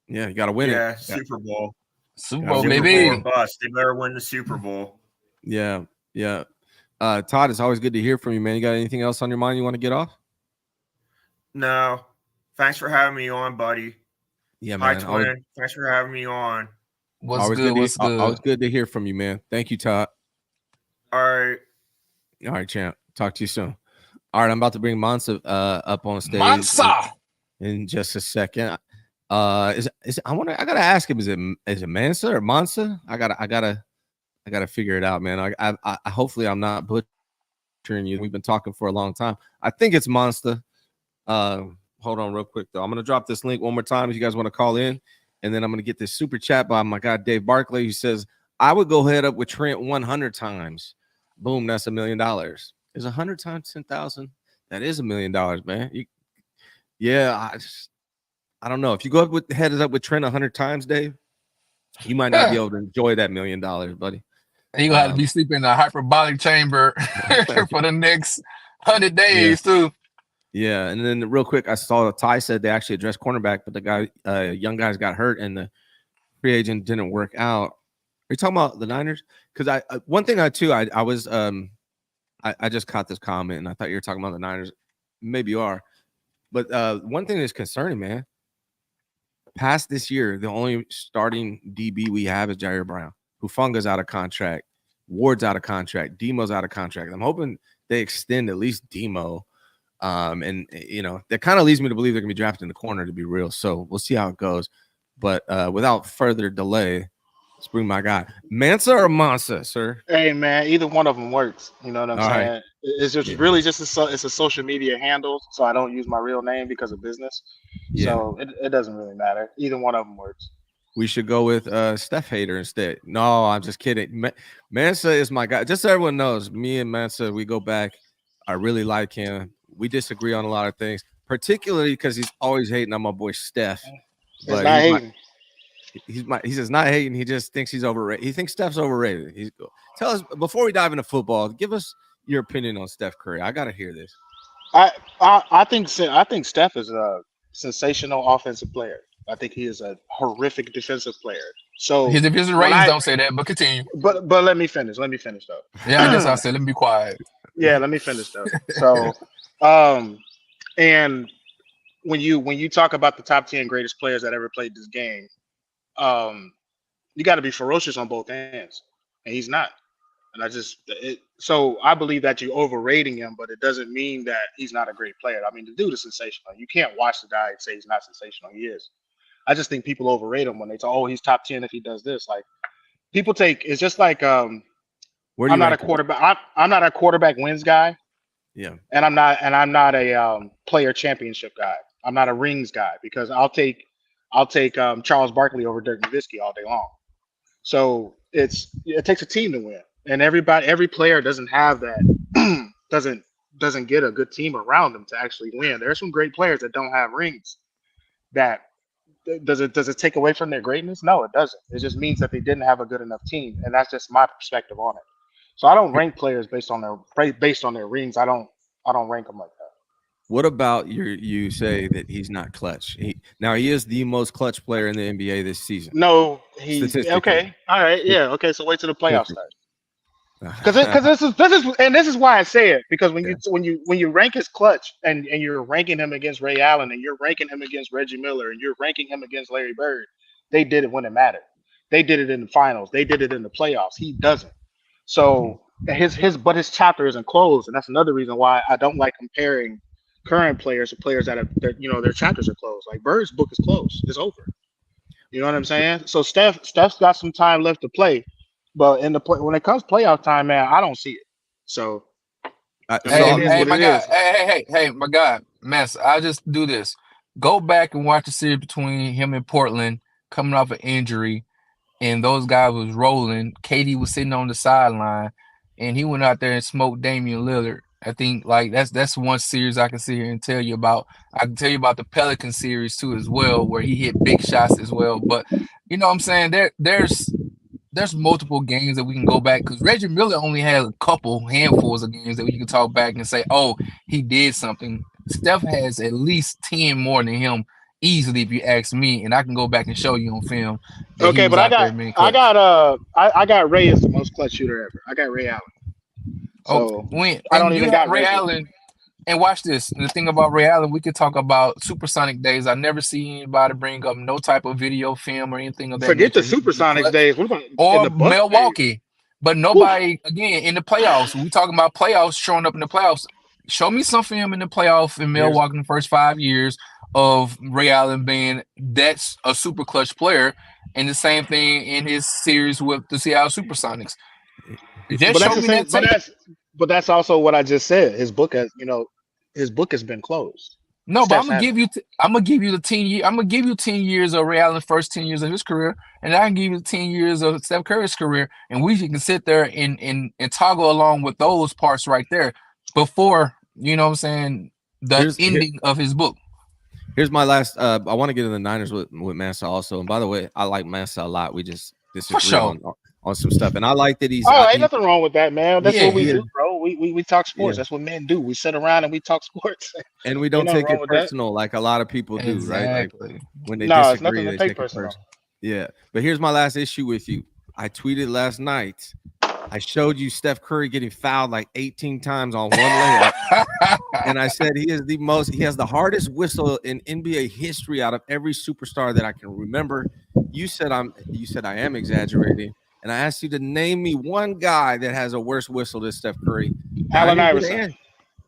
Yeah, you gotta win it. Yeah, Super Bowl. Super Bowl, baby. Bowl or bust. They better win the Super Bowl. Yeah. Todd, it's always good to hear from you, man. You got anything else on your mind you want to get off? No. Thanks for having me on, buddy. Yeah, Hi, man. Twin. Thanks for having me on. What's good? What's good? Always good to hear from you, man. Thank you, Todd. All right. All right, champ. Talk to you soon. All right, I'm about to bring Mansa up on stage Mansa! in just a second. I gotta ask him, is it Mansa or Mansa? I gotta figure it out, man. I hopefully I'm not butchering you. We've been talking for a long time. I think it's Mansa. Hold on real quick though. I'm gonna drop this link one more time if you guys want to call in, and then I'm gonna get this super chat by my guy Dave Barkley, who says I would go head up with Trent 100 times. Boom, that's $1 million. Is 100 times 10,000? That is $1 million, man. I don't know. If you go head up with Trent 100 times, Dave, you might not be able to enjoy that $1 million, buddy. And you're gonna have to be sleeping in a hyperbolic chamber for the next 100 days too. Yeah, and then real quick, I saw Ty said they actually addressed cornerback, but the guy, young guys got hurt, and the free agent didn't work out. Are you talking about the Niners? Because one thing I just caught this comment, and I thought you were talking about the Niners. Maybe you are, but one thing that's concerning, man. Past this year, the only starting DB we have is Jair Brown. Hufanga's out of contract, Ward's out of contract, Demo's out of contract. I'm hoping they extend at least Demo. And you know, that kind of leads me to believe they're gonna be drafted in the corner, to be real. So we'll see how it goes. But without further delay, let's bring my guy. Mansa or Mansa, sir? Hey man, either one of them works. You know what I'm saying? Right. It's just really just it's a social media handle, so I don't use my real name because of business. Yeah. So it doesn't really matter. Either one of them works. We should go with Steph Hater instead. No, I'm just kidding. Mansa is my guy. Just so everyone knows, me and Mansa, we go back. I really like him. We disagree on a lot of things, particularly because he's always hating on my boy Steph. It's not hating. He says not hating. He just thinks he's overrated. He thinks Steph's overrated. Tell us before we dive into football. Give us your opinion on Steph Curry. I gotta hear this. I think Steph is a sensational offensive player. I think he is a horrific defensive player. So his ratings don't say that, but continue. But let me finish. Let me finish though. Yeah, I guess I said let me be quiet. Yeah, let me finish though. So and when you talk about the top 10 greatest players that ever played this game, you got to be ferocious on both ends, and he's not. And so I believe that you're overrating him, but it doesn't mean that he's not a great player. I mean, the dude is sensational. You can't watch the guy and say he's not sensational. He is. I just think people overrate him when they say, "Oh, he's top 10 if he does this." Like people take it's just like I'm not a quarterback. I'm not a quarterback wins guy. Yeah. And I'm not a player championship guy. I'm not a rings guy because I'll take Charles Barkley over Dirk Nowitzki all day long. So it takes a team to win, and every player doesn't have that. doesn't get a good team around them to actually win. There are some great players that don't have rings. That does it take away from their greatness? No, it doesn't. It just means that they didn't have a good enough team, and that's just my perspective on it. So I don't rank players based on their rings. I don't rank them like that. What about you say that he's not clutch? He is the most clutch player in the NBA this season. No, he's okay. All right, yeah, okay. So wait till the playoffs start. Because this is why I say it, because when you rank his clutch and you're ranking him against Ray Allen and you're ranking him against Reggie Miller and you're ranking him against Larry Bird, they did it when it mattered. They did it in the finals. They did it in the playoffs. He doesn't. So his chapter isn't closed, and that's another reason why I don't like comparing current players to players that their chapters are closed. Like Bird's book is closed. It's over. You know what I'm saying? So Steph's got some time left to play. But when it comes playoff time, man, I don't see it. So, hey, my God, Mess, I'll just do this. Go back and watch the series between him and Portland coming off an injury, and those guys was rolling. KD was sitting on the sideline, and he went out there and smoked Damian Lillard. I think like that's one series I can sit here and tell you about. I can tell you about the Pelican series too as well, where he hit big shots as well. But you know what I'm saying? There's multiple games that we can go back, because Reggie Miller only had a handfuls of games that we can talk back and say, oh, he did something. Steph has at least 10 more than him easily, if you ask me, and I can go back and show you on film. Okay, but I got Ray as the most clutch shooter ever. I got Ray Allen. So I don't even got Ray Allen, And watch this. The thing about Ray Allen, we could talk about Supersonic days. I never see anybody bring up no type of video film or anything of that. Forget the nature. Supersonics days. What about Or in the Bucks Milwaukee. days? But nobody, again, in the playoffs. We talking about playoffs, showing up in the playoffs. Show me some film in the playoff in Milwaukee in the first 5 years of Ray Allen being that's a super clutch player, and the same thing in his series with the Seattle Supersonics. Just show me that tape. But that's also what I just said. His book has, his book has been closed. No, but I'm gonna give you the 10 years. I'm gonna give you 10 years of Ray Allen's first 10 years of his career, and I can give you 10 years of Steph Curry's career, and we can sit there and toggle along with those parts right there before the ending of his book. Here's my last. I want to get in the Niners with Massa also, and by the way, I like Massa a lot. We just disagree on some stuff, and I like that he's. Ain't nothing wrong with that, man. That's what we do, bro. We talk sports. That's what men do. We sit around and we talk sports. And we don't take it personal like a lot of people do, right? Like when they it's disagree, nothing to they take take it personal. personal. Yeah, but here's my last issue with you. I tweeted last night. I showed you Steph Curry getting fouled like 18 times on one layup, and I said he has the hardest whistle in NBA history out of every superstar that I can remember. You said I am exaggerating, and I asked you to name me one guy that has a worse whistle than Steph Curry. Allen Iverson.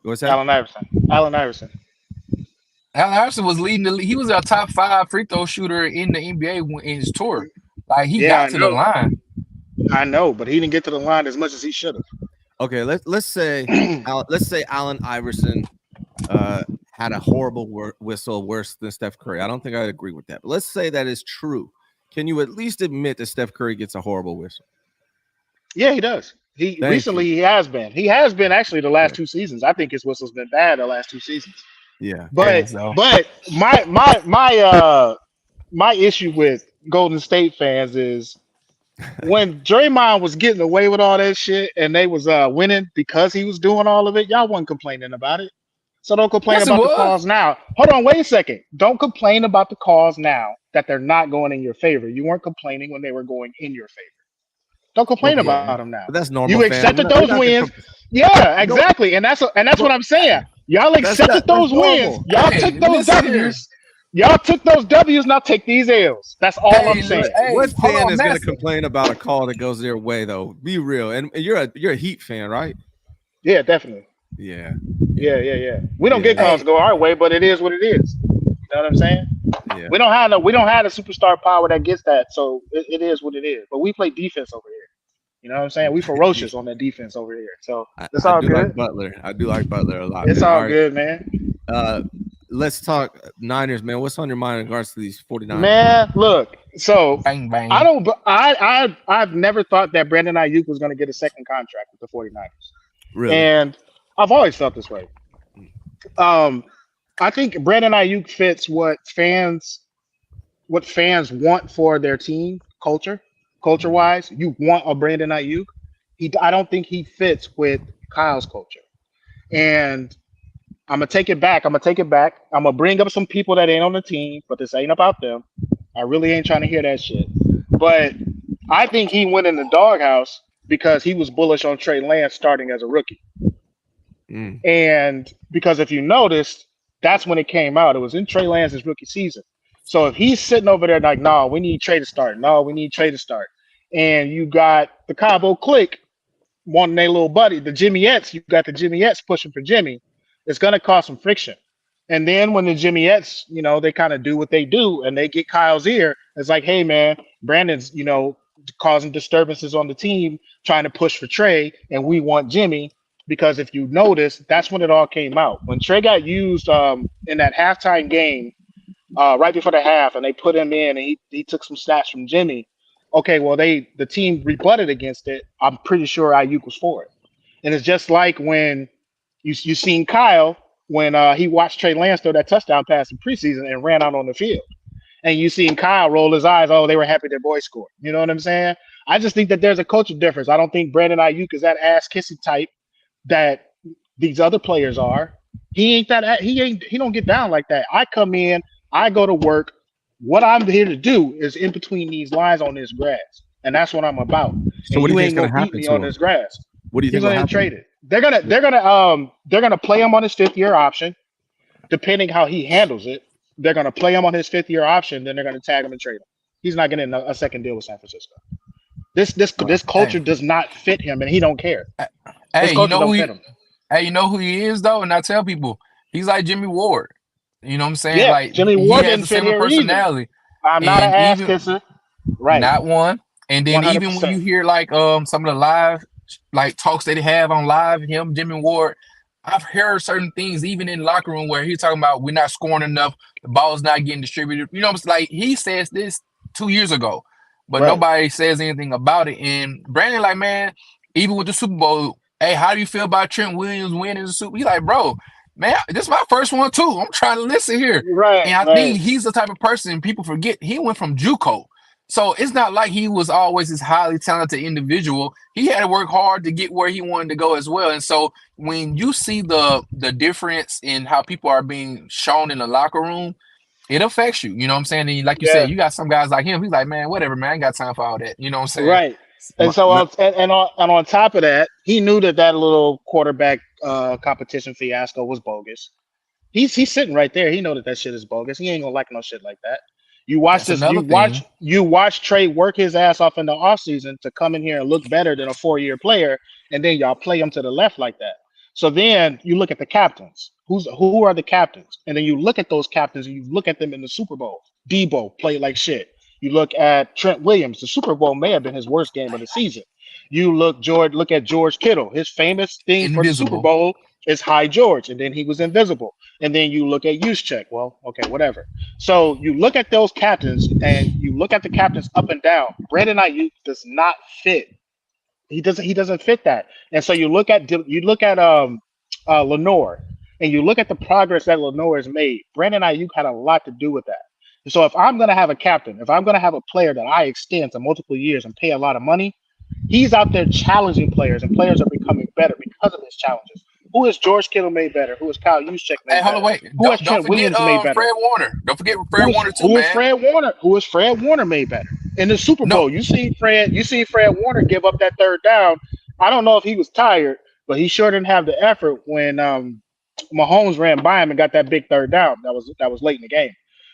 What's that? Allen Iverson. Allen Iverson was leading the league. He was our top 5 free throw shooter in the NBA in his tour. Like he got to the line. I know, but he didn't get to the line as much as he should have. Okay, let's say Allen Iverson had a horrible whistle worse than Steph Curry. I don't think I'd agree with that. But let's say that is true. Can you at least admit that Steph Curry gets a horrible whistle? Yeah, he does. He has been. He has been actually the last 2 seasons. I think his whistle's been bad the last 2 seasons. Yeah. But my issue with Golden State fans is when Draymond was getting away with all that shit and they was winning because he was doing all of it, y'all wasn't complaining about it. So don't complain about the calls now. Hold on, wait a second. Don't complain about the calls now that they're not going in your favor. You weren't complaining when they were going in your favor. Don't complain about them now. But that's normal. You accepted those wins. Yeah, exactly. And that's what I'm saying. Y'all accepted those wins. Y'all took those W's. Y'all took those W's, now take these L's. That's all I'm saying. What fan is going to complain about a call that goes their way, though? Be real. And you're a Heat fan, right? Yeah, definitely. Yeah. We don't get calls go our way, but it is what it is. You know what I'm saying? Yeah. We don't have the superstar power that gets that, so it is what it is. But we play defense over here. You know what I'm saying? We ferocious on that defense over here. So it's all good. Like Butler. I do like Butler a lot. It's all good, man. Let's talk Niners, man. What's on your mind in regards to these 49ers? Man, look. So bang, bang. I've never thought that Brandon Ayuk was going to get a second contract with the 49ers. Really? And I've always felt this way. I think Brandon Ayuk fits what fans want for their team culture-wise. You want a Brandon Ayuk. I don't think he fits with Kyle's culture. And I'm gonna take it back. I'm gonna bring up some people that ain't on the team, but this ain't about them. I really ain't trying to hear that shit. But I think he went in the doghouse because he was bullish on Trey Lance starting as a rookie. And because if you noticed, that's when it came out. It was in Trey Lance's rookie season. So if he's sitting over there like, no, we need Trey to start. No, we need Trey to start. And you got the Cabo clique wanting their little buddy, the Jimmyettes. You got the Jimmyettes pushing for Jimmy. It's going to cause some friction. And then when the Jimmyettes, they kind of do what they do and they get Kyle's ear, it's like, hey, man, Brandon's, causing disturbances on the team, trying to push for Trey, and we want Jimmy. Because if you notice, that's when it all came out. When Trey got used in that halftime game, right before the half, and they put him in, and he took some stats from Jimmy. Okay, well, the team rebutted against it. I'm pretty sure Ayuk was for it. And it's just like when you seen Kyle when he watched Trey Lance throw that touchdown pass in preseason and ran out on the field. And you seen Kyle roll his eyes. Oh, they were happy their boy scored. You know what I'm saying? I just think that there's a culture difference. I don't think Brandon Ayuk is that ass-kissing type that these other players are. He don't get down like that. I come in, I go to work. What I'm here to do is in between these lines on this grass. And that's what I'm about. So what do you think is going to happen to on this grass? What do you He's think will gonna get happen? traded. They're gonna play him on his 5th-year option, depending how he handles it. They're gonna play him on his 5th-year option, then they're gonna tag him and trade him. He's not getting a second deal with San Francisco. This culture does not fit him, and he don't care. This Hey, you culture know don't who fit him. Hey, you know who he is though, and I tell people he's like Jimmy Ward. You know what I'm saying? Yeah, Like Jimmy he Ward has didn't the fit same here either. personality. I'm not an And ass even kisser. Right. not one. And then even when 100%. you hear like some of the live like talks that they have on live, him, Jimmy Ward, I've heard certain things even in the locker room where he's talking about we're not scoring enough, the ball's not getting distributed. You know, it's like he says this 2 years ago, but Right. nobody says anything about it. And Brandon, like, man, even with the Super Bowl, hey, how do you feel about Trent Williams winning the Super Bowl? He's like, bro, man, this is my first one too. I'm trying to listen here. Right. And I think he's the type of person people forget he went from JUCO. So it's not like he was always this highly talented individual. He had to work hard to get where he wanted to go as well. And so when you see the difference in how people are being shown in the locker room, it affects you. You know what I'm saying? And like you said, you got some guys like him. He's like, man, whatever, man. I ain't got time for all that. You know what I'm saying? Right. And so on top of that, he knew that little quarterback competition fiasco was bogus. He's sitting right there. He know that shit is bogus. He ain't gonna like no shit like that. You watch That's this. You watch Trey work his ass off in the offseason to come in here and look better than a 4-year player, and then y'all play him to the left like that. So then you look at the captains. Who are the captains? And then you look at those captains and you look at them in the Super Bowl. Debo played like shit. You look at Trent Williams. The Super Bowl may have been his worst game of the season. You look at George Kittle. His famous thing for the Super Bowl is High George, and then he was invisible. And then you look at Juszczyk. Well, okay, whatever. So you look at those captains, and you look at the captains up and down. Brandon Ayuk does not fit. He doesn't fit that. And so you look at Lenore, and you look at the progress that Lenore has made. Brandon Ayuk had a lot to do with that. And so if I'm going to have a captain, if I'm going to have a player that I extend to multiple years and pay a lot of money, he's out there challenging players, and players are becoming better because of his challenges. Who is George Kittle made better? Who is Kyle Juszczyk made better? Who has Trent Williams made better? Fred Warner. Don't forget Fred Warner too, man. Who is Fred Warner made better? In the Super Bowl, you see Fred Warner give up that third down. I don't know if he was tired, but he sure didn't have the effort when Mahomes ran by him and got that big third down. That was late in the game.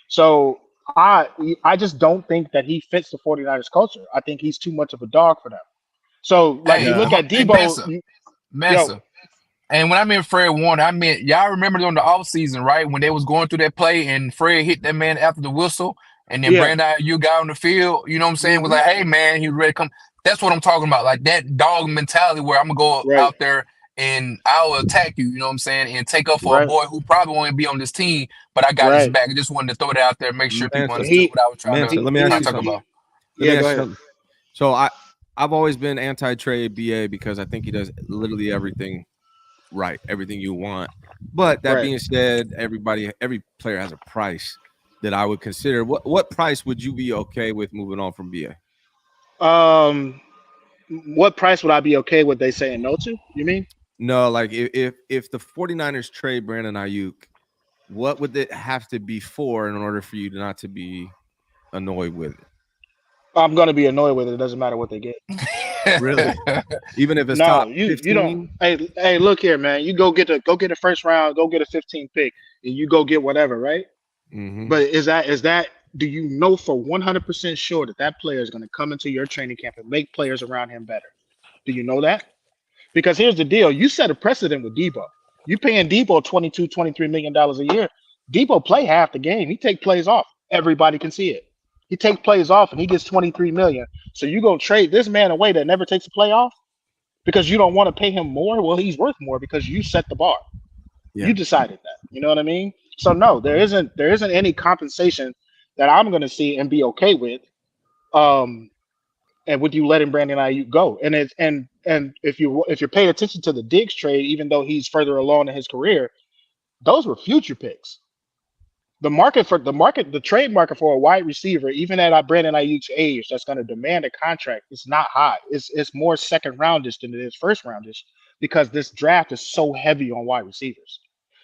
So I just don't think that he fits the 49ers culture. I think he's too much of a dog for them. So you look at Debo. Mesa. And when I meant Fred Warner, I meant y'all remember during the offseason, right? When they was going through that play and Fred hit that man after the whistle, and then Brandon Ayuk got on the field, you know what I'm saying? Was like, hey man, he was ready to come. That's what I'm talking about. Like that dog mentality where I'm gonna go out there and I'll attack you, you know what I'm saying, and take up for a boy who probably won't be on this team, but I got his back. I just wanted to throw it out there, make sure people understood what I was trying to talk about. Go ahead. So I've always been anti-Trey BA because I think he does literally everything right, everything you want. But that being said, every player has a price that I would consider. What price would you be okay with moving on from BA? What price would I be okay with they saying no to? You mean? No, like if the 49ers trade Brandon Ayuk, what would it have to be for in order for you not to be annoyed with it? I'm gonna be annoyed with it. It doesn't matter what they get. Really? Even if it's top 15? You don't. Hey, look here, man. You go get a first round, go get a 15 pick, and you go get whatever, right? Mm-hmm. But is that? Do you know for 100% sure that player is going to come into your training camp and make players around him better? Do you know that? Because here's the deal. You set a precedent with Debo. You paying Debo $22, $23 million a year. Debo play half the game. He take plays off. Everybody can see it. He takes plays off and he gets $23 million. So you go trade this man away that never takes a play off because you don't want to pay him more? Well, he's worth more because you set the bar. Yeah. You decided that. You know what I mean? So no, there isn't any compensation that I'm going to see and be okay with, and with you letting Brandon Ayuk go. And if you're paying attention to the Diggs trade, even though he's further along in his career, those were future picks. The trade market for a wide receiver, even at Brandon Ayuk's age, that's going to demand a contract, it's not high. It's more second roundish than it is first roundish because this draft is so heavy on wide receivers.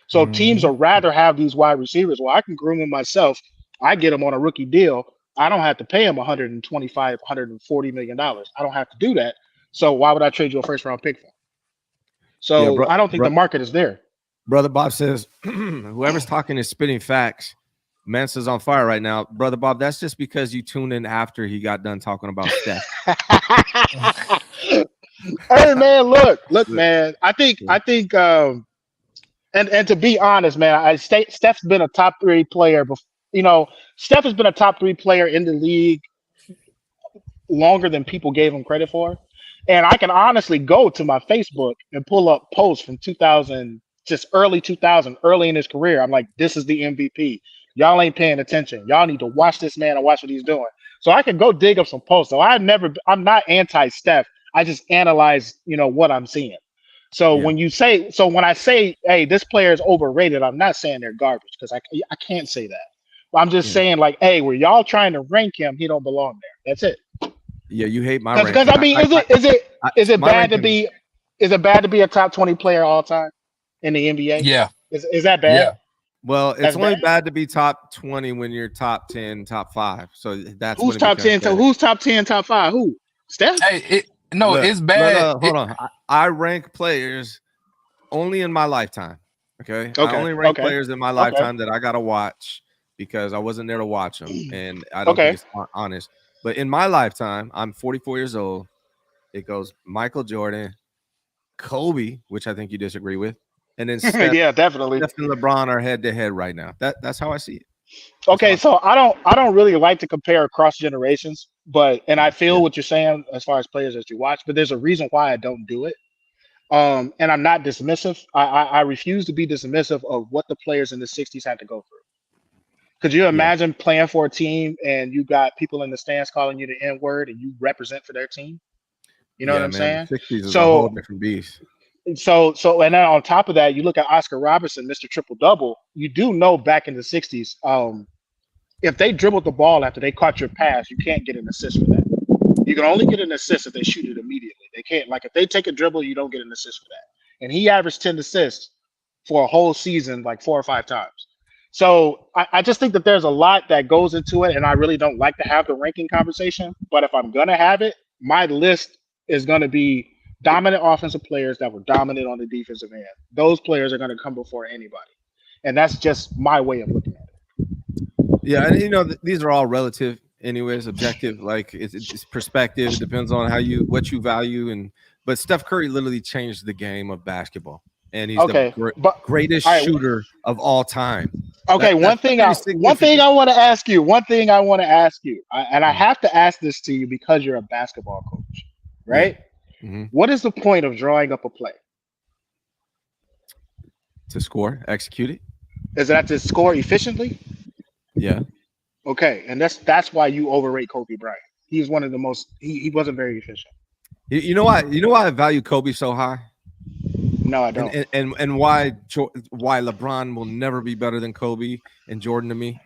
So teams would rather have these wide receivers. Well, I can groom them myself. I get him on a rookie deal. I don't have to pay him $125, $140 million. I don't have to do that. So why would I trade you a first round pick for? So I don't think the market is there. Brother Bob says, whoever's talking is spitting facts. Mensa's on fire right now. Brother Bob, that's just because you tuned in after he got done talking about Steph. Hey man, look, man. I think, and to be honest, man, Steph's been a top 3 player. Steph has been a top 3 player in the league longer than people gave him credit for. And I can honestly go to my Facebook and pull up posts from 2000, just early 2000, early in his career. I'm like, this is the MVP. Y'all ain't paying attention. Y'all need to watch this man and watch what he's doing. So I can go dig up some posts. So I'm not anti-Steph. I just analyze, what I'm seeing. So when I say, hey, this player is overrated, I'm not saying they're garbage because I can't say that. I'm just saying like, hey, were y'all trying to rank him? He don't belong there. That's it. Yeah, you hate my ranking. Because I mean, is it bad to be a top 20 player all time in the NBA? Yeah. Is that bad? Yeah. Well, it's only bad to be top 20 when you're top 10, top 5. So that's who's top 10. So who's top 10, top 5? Who? Steph? Hey, it's bad. No, hold on. I rank players only in my lifetime. Okay. I only rank players in my lifetime that I gotta watch because I wasn't there to watch them, and I don't think it's honest. But in my lifetime, I'm 44 years old. It goes Michael Jordan, Kobe, which I think you disagree with, and then Steph, yeah, definitely. Steph and LeBron are head to head right now. That's how I see it. Okay, so I don't really like to compare across generations, and I feel what you're saying as far as players that you watch, but there's a reason why I don't do it. And I'm not dismissive. I refuse to be dismissive of what the players in the 60s had to go through. Could you imagine playing for a team and you got people in the stands calling you the N-word and you represent for their team? You know what I'm saying? 60s is a whole different beast. So and then on top of that, you look at Oscar Robertson, Mr. Triple Double. You do know back in the 60s, if they dribbled the ball after they caught your pass, you can't get an assist for that. You can only get an assist if they shoot it immediately. They can't, like if they take a dribble, you don't get an assist for that. And he averaged 10 assists for a whole season, like 4 or 5 times. So I just think that there's a lot that goes into it, and I really don't like to have the ranking conversation. But if I'm gonna have it, my list is gonna be dominant offensive players that were dominant on the defensive end. Those players are gonna come before anybody, and that's just my way of looking at it. Yeah, and these are all relative, anyways, objective. Like it's perspective. It depends on what you value, but Steph Curry literally changed the game of basketball, and he's the greatest shooter of all time. Okay, one thing I want to ask you. And I have to ask this to you because you're a basketball coach, right? Mm-hmm. What is the point of drawing up a play? To score, execute it. Is that to score efficiently? Yeah. Okay, and that's why you overrate Kobe Bryant. He's one of the most. He wasn't very efficient. You know why? You know why I value Kobe so high? No, I don't. And why LeBron will never be better than Kobe and Jordan to me?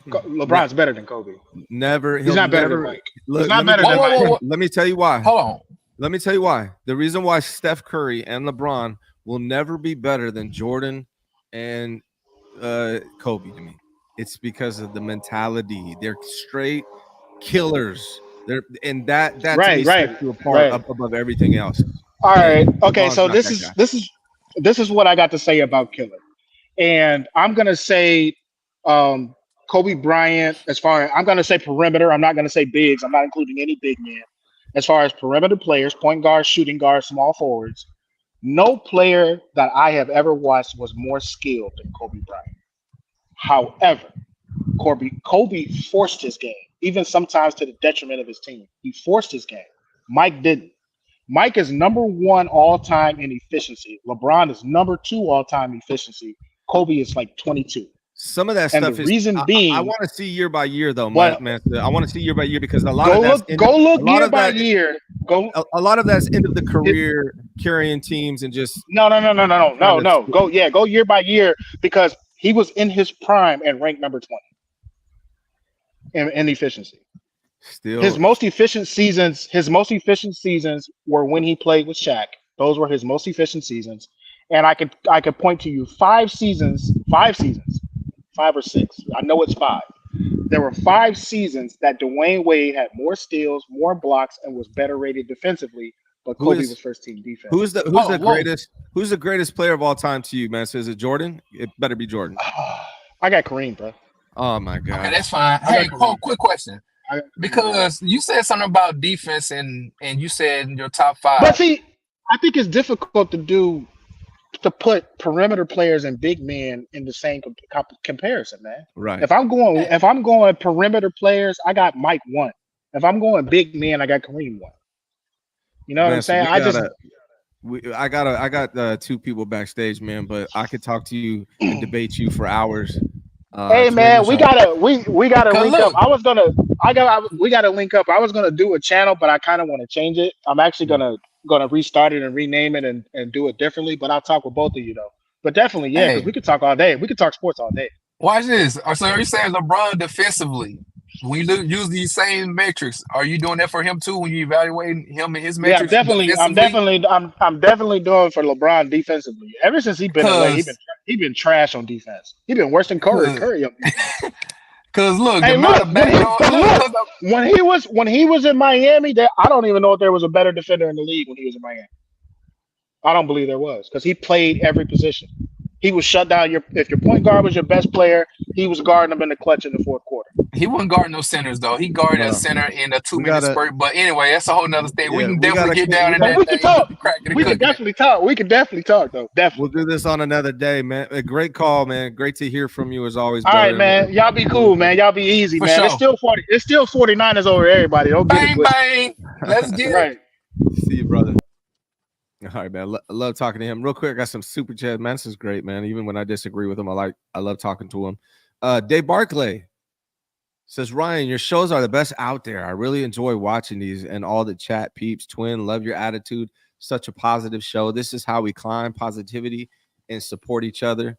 LeBron's better than Kobe. Never. He's not better than Mike. He's not better than Mike. Let me tell you why. Hold on. Let me tell you why. The reason why Steph Curry and LeBron will never be better than Jordan and Kobe to me. It's because of the mentality. They're straight killers. That sets you apart up above everything else. All right. Okay. So this is what I got to say about killer, and I'm gonna say Kobe Bryant. I'm gonna say perimeter. I'm not gonna say bigs. I'm not including any big men. As far as perimeter players, point guards, shooting guards, small forwards, no player that I have ever watched was more skilled than Kobe Bryant. However, Kobe forced his game, even sometimes to the detriment of his team. He forced his game. Mike didn't. Mike is number 1 all-time in efficiency. LeBron is number 2 all-time efficiency. Kobe is like 22. Some of that and stuff the is reason being. I want to see year by year though, man. I want to see year by year because a lot of that's year by year. A lot of that's end of the career carrying teams and just no. Go year by year because he was in his prime and ranked number 20 in efficiency. Still, his most efficient seasons were when he played with Shaq. Those were his most efficient seasons, and I could point to you 5 seasons, 5 or 6. I know it's 5. There were 5 seasons that Dwayne Wade had more steals, more blocks, and was better rated defensively. but Kobe was first team defense. Who's the greatest player of all time to you, man? So is it Jordan? It better be Jordan. I got Kareem, bro. Oh my god. Okay, that's fine. Hey, Cole, quick question. Because you said something about defense and you said in your top 5. But see, I think it's difficult to put perimeter players and big men in the same comparison, man. Right. If I'm going perimeter players, I got Mike 1. If I'm going big men, I got Kareem 1. You know what I'm saying? I got 2 people backstage, man, but I could talk to you and debate you for hours. Hey man, we gotta link up. We gotta link up. I was gonna do a channel, but I kind of want to change it. I'm actually gonna restart it and rename it and do it differently. But I'll talk with both of you though. But definitely, yeah, because we could talk all day. We could talk sports all day. Watch this. So are you saying LeBron defensively? When you use these same metrics, are you doing that for him too? When you evaluate him and his metrics? Yeah, I'm definitely doing for LeBron defensively. Ever since he's been away, he been trash on defense. He been worse than Curry. Because look, when he was in Miami, I don't even know if there was a better defender in the league when he was in Miami. I don't believe there was because he played every position. He was shut down. If your point guard was your best player, he was guarding them in the clutch in the fourth quarter. He wasn't guarding no centers though. He guarded a center in a 2-minute spurt. But anyway, that's a whole nother thing. We can definitely get down in that. We can talk. We can definitely talk. We can definitely talk though. Definitely. We'll do this on another day, man. A great call, man. Great to hear from you as always. All right, man. Y'all be cool, man. Y'all be easy, man. Sure. It's still 49ers over everybody. Don't get it. Bang. Let's get right. See you, brother. All right, man. I love talking to him. Real quick, I got some super chat. Man, this is great, man. Even when I disagree with him, I love talking to him. Dave Barclay says, Ryan, your shows are the best out there. I really enjoy watching these and all the chat peeps. Twin, love your attitude. Such a positive show. This is how we climb positivity and support each other.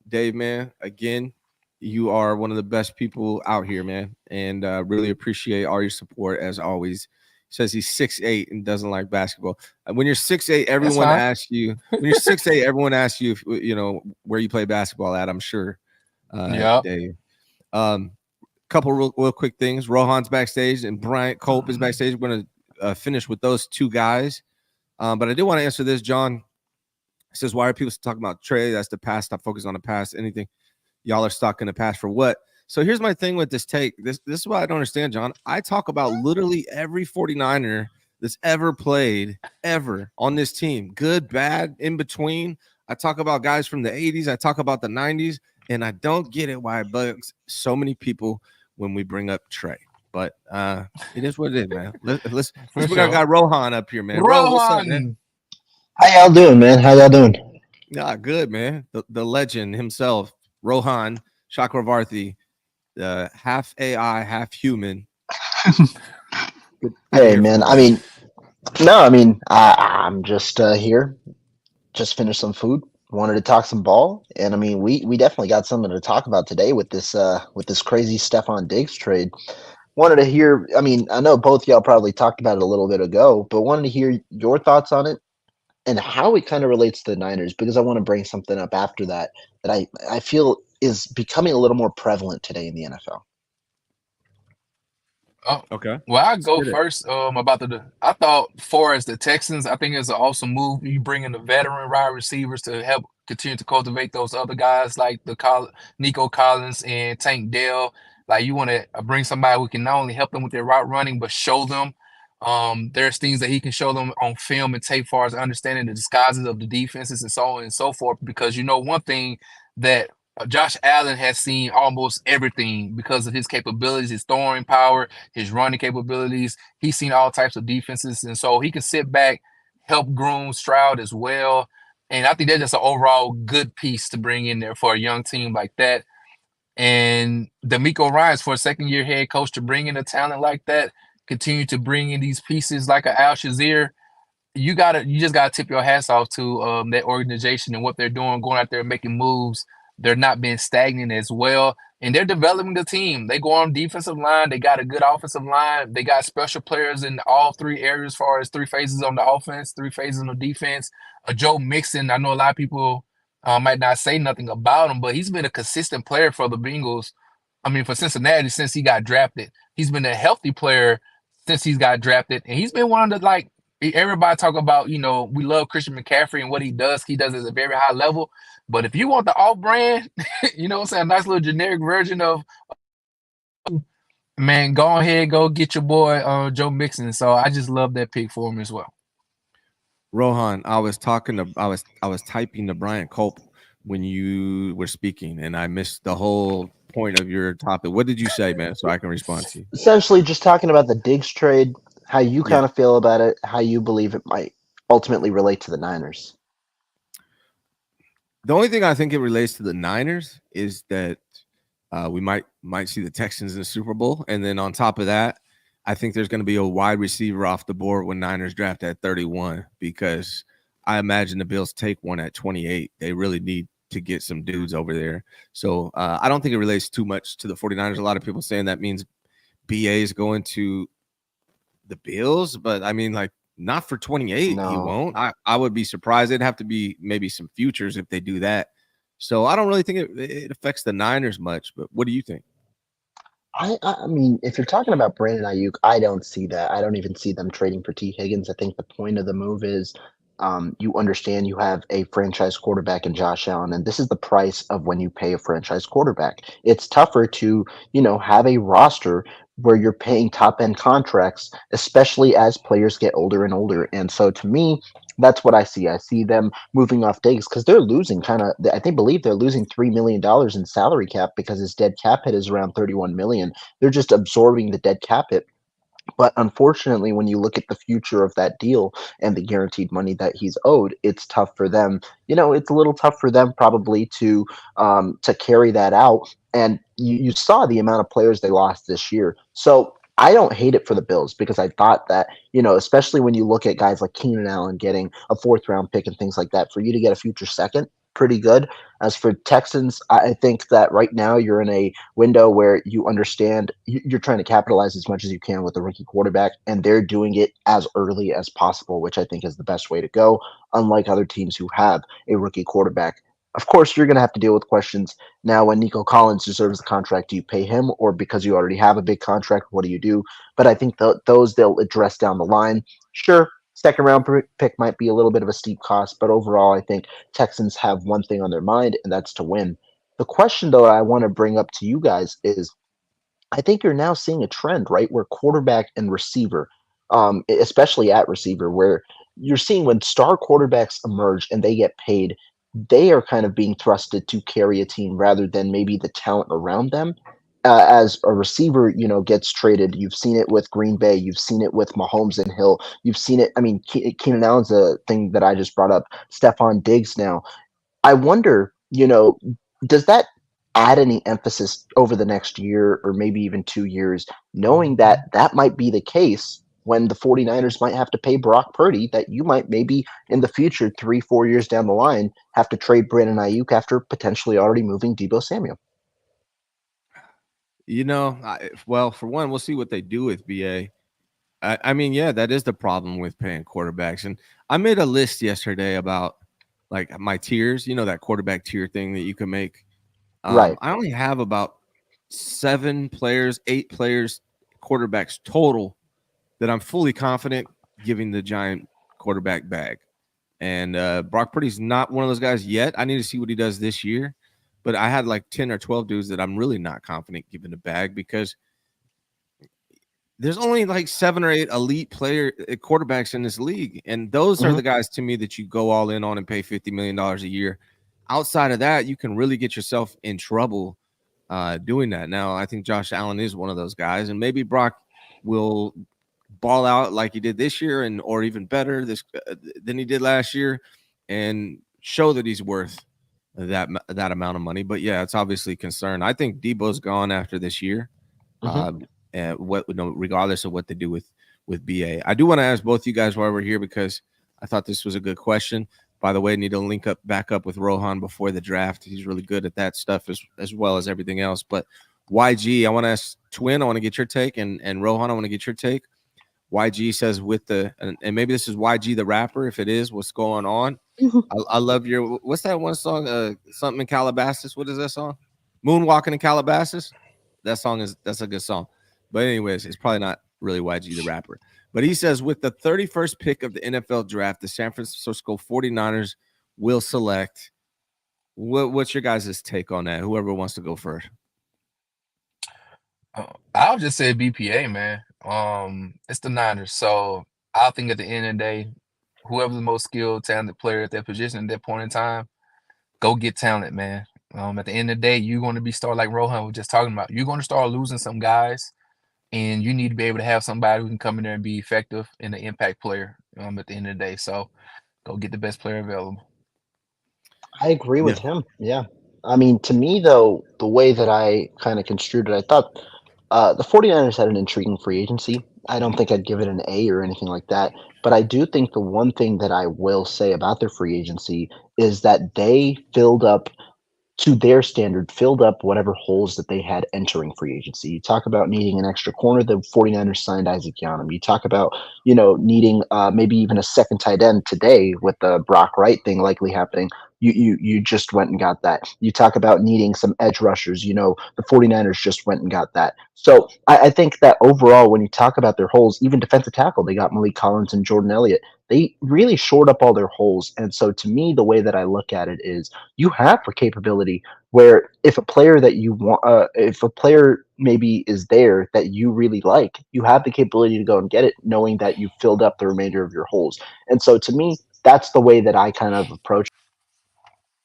Dave, man, again, you are one of the best people out here, man. And really appreciate all your support as always. Says he's 6'8" and doesn't like basketball. When you're 6'8", everyone asks you. When you're 6'8", everyone asks you if you know where you play basketball at. I'm sure. Yeah. Couple real quick things. Rohan's backstage and Bryant Culp is backstage. We're gonna finish with those 2 guys. But I do want to answer this. John says, "Why are people talking about Trey? That's the past. Stop focusing on the past. Anything y'all are stuck in the past for what?" So here's my thing with this take. This is what I don't understand, John. I talk about literally every 49er that's ever played ever on this team. Good, bad, in between. I talk about guys from the 80s. I talk about the 90s. And I don't get it why it bugs so many people when we bring up Trey. But it is what it is, man. Let's we got Rohan up here, man. Rohan. What's up, man? How y'all doing, man? How y'all doing? Yeah, good, man. The legend himself, Rohan Chakravarthy. Half AI, half human. Hey, man. I'm just here. Just finished some food. Wanted to talk some ball, and I mean, we definitely got something to talk about today with this crazy Stephon Diggs trade. Wanted to hear. I mean, I know both y'all probably talked about it a little bit ago, but wanted to hear your thoughts on it and how it kind of relates to the Niners, because I want to bring something up after that I feel is becoming a little more prevalent today in the NFL. Oh, okay. Well, I'll go first. I thought for as the Texans, I think it's an awesome move. You bring in the veteran wide receivers to help continue to cultivate those other guys like Nico Collins and Tank Dell. Like you want to bring somebody who can not only help them with their route running, but show them. There's things that he can show them on film and tape, far as understanding the disguises of the defenses and so on and so forth. Because you know one thing that Josh Allen has seen almost everything because of his capabilities, his throwing power, his running capabilities. He's seen all types of defenses, and so he can sit back, help groom Stroud as well. And I think that's just an overall good piece to bring in there for a young team like that. And DeMeco Ryans, for a second-year head coach, to bring in a talent like that, continue to bring in these pieces like an Al Shazier. You just gotta tip your hats off to that organization and what they're doing, going out there and making moves. They're not being stagnant as well, and they're developing the team. They go on defensive line. They got a good offensive line. They got special players in all 3 areas, as far as 3 phases on the offense, 3 phases on the defense. Joe Mixon, I know a lot of people might not say nothing about him, but he's been a consistent player for the Bengals. I mean, for Cincinnati since he got drafted. He's been a healthy player since he's got drafted, and he's been one of the everybody talk about, we love Christian McCaffrey and what he does. He does it at a very high level. But if you want the off-brand, what I'm saying, a nice little generic version of, man, go ahead, go get your boy Joe Mixon. So I just love that pick for him as well. Rohan, I was typing to Brian Culp when you were speaking, and I missed the whole point of your topic. What did you say, man? So I can respond to you. Essentially, just talking about the Diggs trade, how you kind of feel about it, how you believe it might ultimately relate to the Niners. The only thing I think it relates to the Niners is that we might see the Texans in the Super Bowl, and then on top of that, I think there's going to be a wide receiver off the board when Niners draft at 31, because I imagine the Bills take one at 28. They really need to get some dudes over there. So I don't think it relates too much to the 49ers. A lot of people saying that means BA is going to the Bills, but I mean, like, not for 28. No. He won't. I would be surprised. It'd have to be maybe some futures if they do that. So I don't really think it affects the Niners much, but what do you think? I mean, if you're talking about Brandon Ayuk, I don't see that. I don't even see them trading for T. Higgins. I think the point of the move is you understand you have a franchise quarterback in Josh Allen, and this is the price of when you pay a franchise quarterback. It's tougher to, have a roster where you're paying top-end contracts, especially as players get older and older. And so to me, that's what I see. I see them moving off Diggs because they're losing believe they're losing $3 million in salary cap because his dead cap hit is around $31 million. They're just absorbing the dead cap hit. But unfortunately, when you look at the future of that deal and the guaranteed money that he's owed, it's tough for them. It's a little tough for them probably to carry that out. And you saw the amount of players they lost this year. So I don't hate it for the Bills because I thought that, especially when you look at guys like Keenan Allen getting a 4th round pick and things like that, for you to get a future second, pretty good. As for Texans, I think that right now you're in a window where you understand you're trying to capitalize as much as you can with the rookie quarterback, and they're doing it as early as possible, which I think is the best way to go, unlike other teams who have a rookie quarterback. Of course, you're going to have to deal with questions. Now, when Nico Collins deserves the contract, do you pay him? Or because you already have a big contract, what do you do? But I think those they'll address down the line. Sure, 2nd round pick might be a little bit of a steep cost, but overall, I think Texans have one thing on their mind, and that's to win. The question, though, I want to bring up to you guys is, I think you're now seeing a trend, right, where quarterback and receiver, especially at receiver, where you're seeing when star quarterbacks emerge and they get paid, they are kind of being thrusted to carry a team rather than maybe the talent around them. As a receiver, gets traded. You've seen it with Green Bay. You've seen it with Mahomes and Hill. You've seen it. I mean, Keenan Allen's a thing that I just brought up. Stephon Diggs now. I wonder, does that add any emphasis over the next year or maybe even 2 years, knowing that might be the case when the 49ers might have to pay Brock Purdy, that you might maybe in the future, 3-4 years down the line, have to trade Brandon Ayuk after potentially already moving Deebo Samuel? Well, for one, we'll see what they do with BA. I mean, yeah, that is the problem with paying quarterbacks. And I made a list yesterday about like my tiers, that quarterback tier thing that you can make. Right. I only have about 8 players, quarterbacks total that I'm fully confident giving the giant quarterback bag. And Brock Purdy's not one of those guys yet. I need to see what he does this year. But I had like 10 or 12 dudes that I'm really not confident giving the bag because there's only like 7 or 8 elite quarterbacks in this league. And those are the guys to me that you go all in on and pay $50 million a year. Outside of that, you can really get yourself in trouble doing that. Now, I think Josh Allen is one of those guys, and maybe Brock will ball out like he did this year or even better than he did last year and show that he's worth that amount of money. But yeah, it's obviously a concern. I think Debo's gone after this year, regardless of what they do with BA. I do want to ask both you guys while we're here because I thought this was a good question. By the way, I need to link back up with Rohan before the draft. He's really good at that stuff as well as everything else. But YG, I want to ask Twin, I want to get your take, and Rohan, I want to get your take. YG says and maybe this is YG the rapper. If it is, what's going on? I love what's that one song? Something in Calabasas. What is that song? Moonwalking in Calabasas. That's a good song. But anyways, it's probably not really YG the rapper. But he says with the 31st pick of the NFL draft, the San Francisco 49ers will select. What's your guys' take on that? Whoever wants to go first. I'll just say BPA, man. It's the Niners. So I think at the end of the day, whoever's the most skilled, talented player at that position at that point in time, go get talent, man. At the end of the day, you're going to be like Rohan was just talking about. You're going to start losing some guys, and you need to be able to have somebody who can come in there and be effective and an impact player at the end of the day. So go get the best player available. I agree with him. Yeah. I mean, to me, though, the way that I kind of construed it, I thought the 49ers had an intriguing free agency. I don't think I'd give it an A or anything like that. But I do think the one thing that I will say about their free agency is that they filled up, to their standard, filled up whatever holes that they had entering free agency. You talk about needing an extra corner, the 49ers signed Isaac Yanum. You talk about, needing maybe even a second tight end today with the Brock Wright thing likely happening. You just went and got that. You talk about needing some edge rushers. The 49ers just went and got that. So I think that overall, when you talk about their holes, even defensive tackle, they got Malik Collins and Jordan Elliott. They really shored up all their holes. And so to me, the way that I look at it is you have for capability where if a player that you want, if a player maybe is there that you really like, you have the capability to go and get it, knowing that you filled up the remainder of your holes. And so to me, that's the way that I kind of approach it.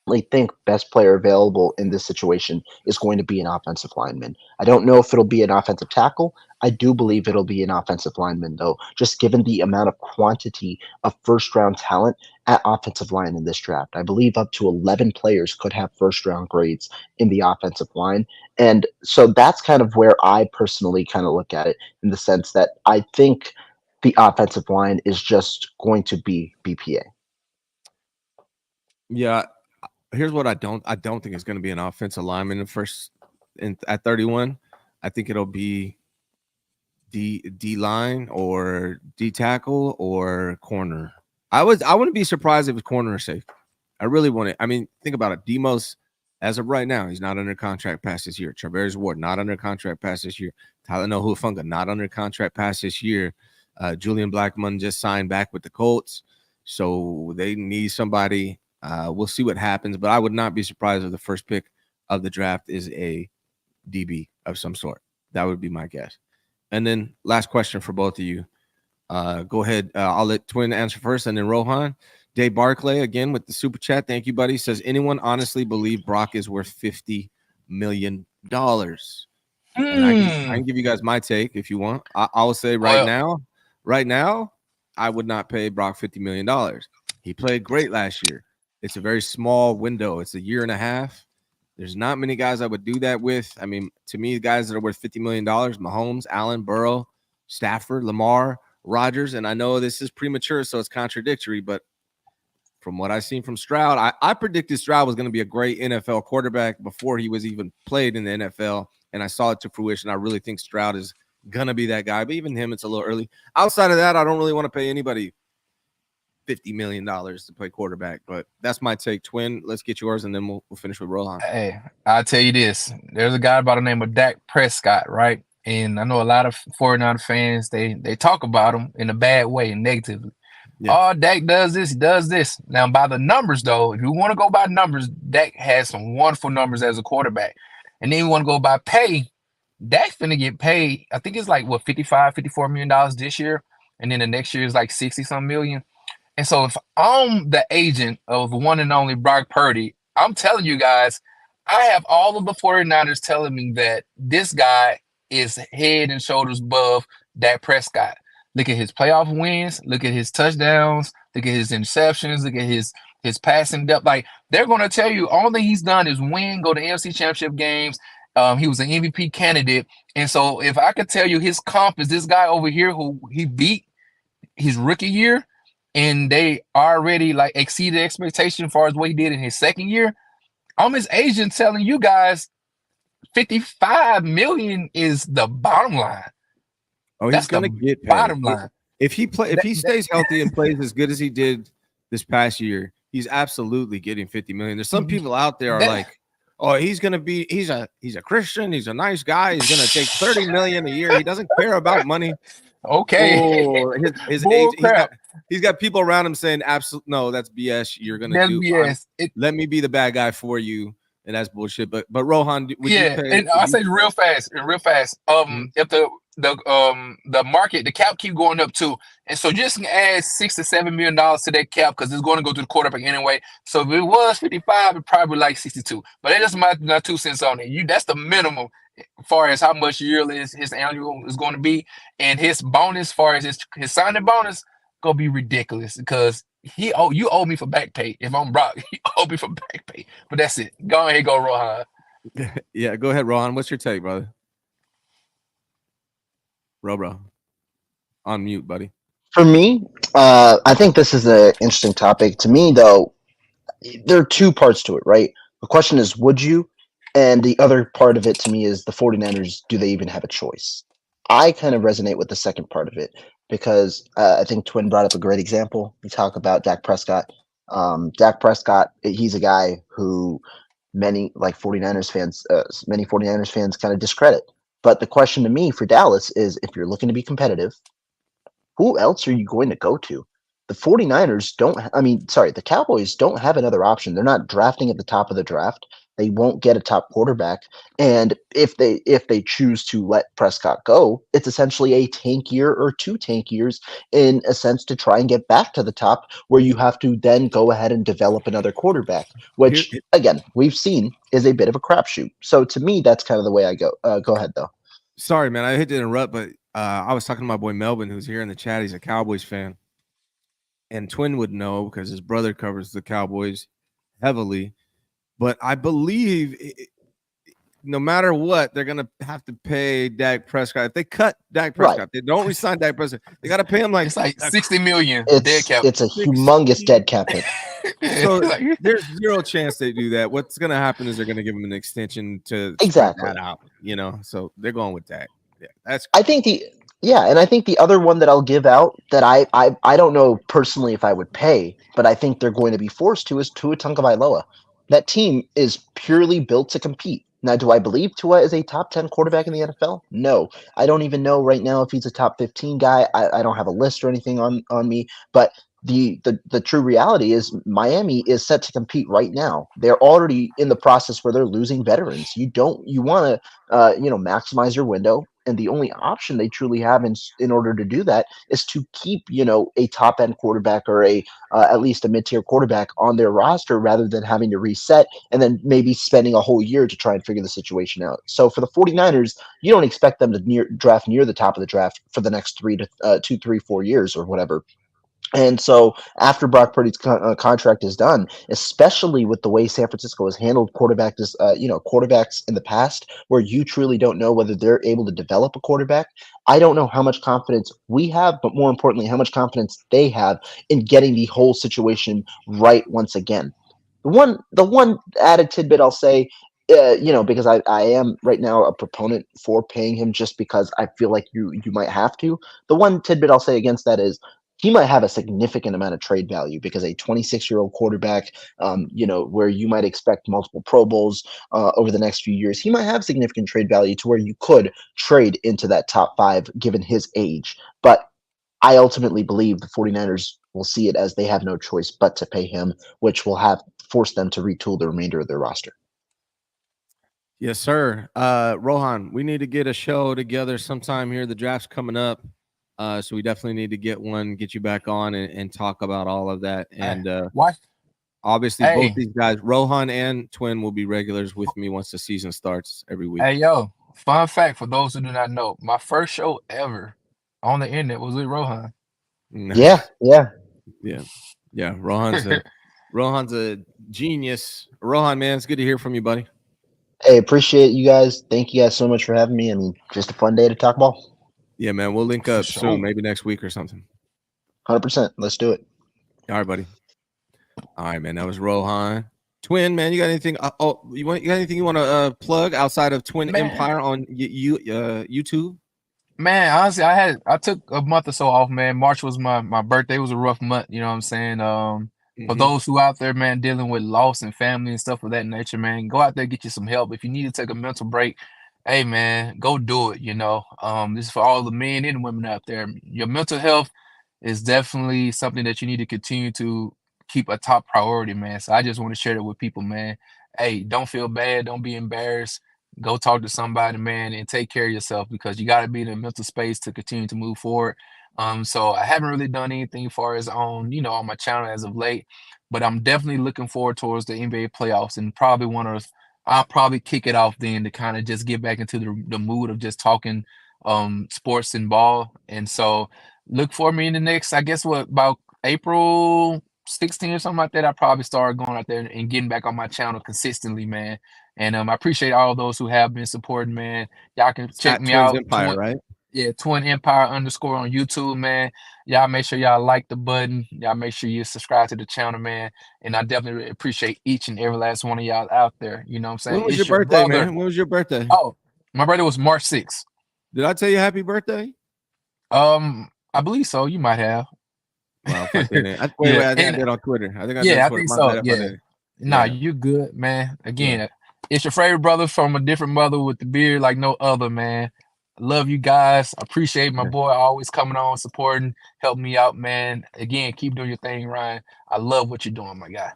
I think best player available in this situation is going to be an offensive lineman. I don't know if it'll be an offensive tackle. I do believe it'll be an offensive lineman, though, just given the amount of quantity of first-round talent at offensive line in this draft. I believe up to 11 players could have first-round grades in the offensive line. And so that's kind of where I personally kind of look at it, in the sense that I think the offensive line is just going to be BPA. Yeah. Here's what I don't think it's going to be an offensive lineman at 31. I think it'll be D line or D tackle or corner. I wouldn't be surprised if it's corner or safety. I really want it. I mean, think about it. Demos, as of right now, he's not under contract past this year. Travaris Ward, not under contract past this year. Tyler Nohufunga, not under contract past this year. Julian Blackmon just signed back with the Colts. So they need somebody. We'll see what happens, but I would not be surprised if the first pick of the draft is a DB of some sort. That would be my guess. And then last question for both of you. Go ahead. I'll let Twin answer first, and then Rohan. Dave Barclay, again, with the super chat. Thank you, buddy. Says, anyone honestly believe Brock is worth $50 million? And I can give you guys my take if you want. I'll say right now, I would not pay Brock $50 million. He played great last year. It's a very small window. It's a year and a half. There's not many guys I would do that with. I mean, to me, guys that are worth $50 million, Mahomes, Allen, Burrow, Stafford, Lamar, Rodgers. And I know this is premature, so it's contradictory, but from what I've seen from Stroud, I predicted Stroud was going to be a great NFL quarterback before he was even played in the NFL, and I saw it to fruition. I really think Stroud is going to be that guy, but even him, it's a little early. Outside of that, I don't really want to pay anybody $50 million to play quarterback, but that's my take. Twin, let's get yours, and then we'll finish with Rohan. Hey, I'll tell you this. There's a guy by the name of Dak Prescott, right? And I know a lot of 49 fans, they talk about him in a bad way and negatively. Yeah. Oh, Dak does this, he does this. Now, by the numbers, though, if you want to go by numbers, Dak has some wonderful numbers as a quarterback. And then you want to go by pay, Dak's finna get paid. I think it's like, what, $54 million this year? And then the next year is like 60-some million. And so if I'm the agent of the one and only Brock Purdy, I'm telling you guys, I have all of the 49ers telling me that this guy is head and shoulders above Dak Prescott. Look at his playoff wins. Look at his touchdowns. Look at his interceptions. Look at his passing depth. Like, they're going to tell you all that he's done is win, go to NFC Championship games. He was an MVP candidate. And so if I could tell you his comp is this guy over here who he beat his rookie year, and they already like exceeded expectation as far as what he did in his second year, I'm his agent telling you guys $55 million is the bottom line. Oh, he's going to get paid. Bottom line. If he stays healthy and plays as good as he did this past year, he's absolutely getting $50 million. There's some people out there are like, oh, he's a Christian, he's a nice guy, he's going to take $30 million a year. He doesn't care about money. Okay. Oh, his Bull age. crap. He's got people around him saying, "Absolutely, no, that's BS. You're gonna That's do. BS. Let me be the bad guy for you." And that's bullshit. But Rohan, would you pay? And I say real fast. If the market, the cap keep going up too, and so just add $6 to $7 million to that cap because it's going to go to the quarterback anyway. So if it was 55, it probably like 62. But that just my 2 cents on it. That's the minimum as far as how much yearly his annual is going to be, and his bonus, as far as his signing bonus, gonna be ridiculous because you owe me for back pay. If I'm Brock, you owe me for back pay. But that's it. Go ahead, go Rohan. Yeah, go ahead, Rohan. What's your take, brother? Bro, on mute, buddy. For me, I think this is an interesting topic. To me, though, there are two parts to it, right? The question is, would you? And the other part of it to me is the 49ers, do they even have a choice? I kind of resonate with the second part of it because I think Twin brought up a great example. We talk about Dak Prescott. Dak Prescott, he's a guy who many 49ers fans kind of discredit. But the question to me for Dallas is, if you're looking to be competitive, who else are you going to go to? The 49ers the Cowboys don't have another option. They're not drafting at the top of the draft. They won't get a top quarterback. And if they choose to let Prescott go, it's essentially a tank year or 2 tank years in a sense to try and get back to the top, where you have to then go ahead and develop another quarterback, which again, we've seen is a bit of a crapshoot. So to me, that's kind of the way I go. Go ahead though. Sorry, man. I hate to interrupt, but I was talking to my boy Melvin, who's here in the chat. He's a Cowboys fan. And Twin would know because his brother covers the Cowboys heavily. But I believe no matter what, they're going to have to pay Dak Prescott. If they cut Dak Prescott, they don't resign Dak Prescott, they got to pay him like $60 million dead cap. It's a humongous dead cap hit. So there's zero chance they do that. What's going to happen is they're going to give him an extension to exactly that out, so they're going with that. Yeah, I think the other one that I'll give out that I don't know personally if I would pay, but I think they're going to be forced to is Tua Tagovailoa. That team is purely built to compete. Now, do I believe Tua is a top 10 quarterback in the NFL? No. I don't even know right now if he's a top 15 guy. I don't have a list or anything on me, but the true reality is Miami is set to compete right now. They're already in the process where they're losing veterans. You want to maximize your window, and the only option they truly have in order to do that is to keep a top end quarterback or at least a mid-tier quarterback on their roster rather than having to reset and then maybe spending a whole year to try and figure the situation out. So for the 49ers, you don't expect them to draft near the top of the draft for the next 2, 3, 4 years or whatever. And so after Brock Purdy's contract is done, especially with the way San Francisco has handled quarterbacks in the past, where you truly don't know whether they're able to develop a quarterback, I don't know how much confidence we have, but more importantly, how much confidence they have in getting the whole situation right once again. The one added tidbit I'll say, because I am right now a proponent for paying him just because I feel like you might have to. The one tidbit I'll say against that is, he might have a significant amount of trade value because a 26-year-old quarterback, where you might expect multiple Pro Bowls over the next few years, he might have significant trade value to where you could trade into that top 5 given his age. But I ultimately believe the 49ers will see it as they have no choice but to pay him, which will force them to retool the remainder of their roster. Yes, sir. Rohan, we need to get a show together sometime here. The draft's coming up. So we definitely need to get you back on and talk about all of that. And obviously both these guys, Rohan and Twin, will be regulars with me once the season starts every week. Hey, yo, fun fact for those who do not know, my first show ever on the internet was with Rohan. Yeah. Rohan's a genius. Rohan, man, it's good to hear from you, buddy. Hey, appreciate you guys. Thank you guys so much for having me. I mean, just a fun day to talk ball. Yeah, man, we'll link up soon, maybe next week or something. 100%. Let's do it. All right, buddy. All right, man. That was Rohan. Twin, man, you got anything? You got anything you want to plug outside of Twin Empire on YouTube? Man, honestly, I took a month or so off, man. March was my birthday. It was a rough month, you know what I'm saying? For those who out there, man, dealing with loss and family and stuff of that nature, man, go out there, get you some help. If you need to take a mental break, hey man, go do it. This is for all the men and women out there. Your mental health is definitely something that you need to continue to keep a top priority, man. So I just want to share that with people, man. Hey, don't feel bad, don't be embarrassed. Go talk to somebody, man, and take care of yourself, because you got to be in a mental space to continue to move forward. So I haven't really done anything as far as on my channel as of late, but I'm definitely looking forward towards the NBA playoffs, and I'll probably kick it off then to kind of just get back into the mood of just talking sports and ball. And so look for me in the next, I guess, about April 16 or something like that. I probably start going out there and getting back on my channel consistently, man. And I appreciate all those who have been supporting, man. Y'all can check me out. Empire, right? Yeah, Twin Empire _ on YouTube, man. Y'all make sure y'all like the button. Y'all make sure you subscribe to the channel, man. And I definitely appreciate each and every last one of y'all out there. You know what I'm saying? When was your birthday, man? When was your birthday? Oh, my birthday was March 6th. Did I tell you happy birthday? I believe so. You might have. Well, I think I did on Twitter. I think so. Yeah. Nah, you good, man. Again, it's your favorite brother from a different mother with the beard like no other, man. Love you guys. Appreciate my boy always coming on, supporting, helping me out, man. Again, keep doing your thing, Ryan. I love what you're doing, my guy.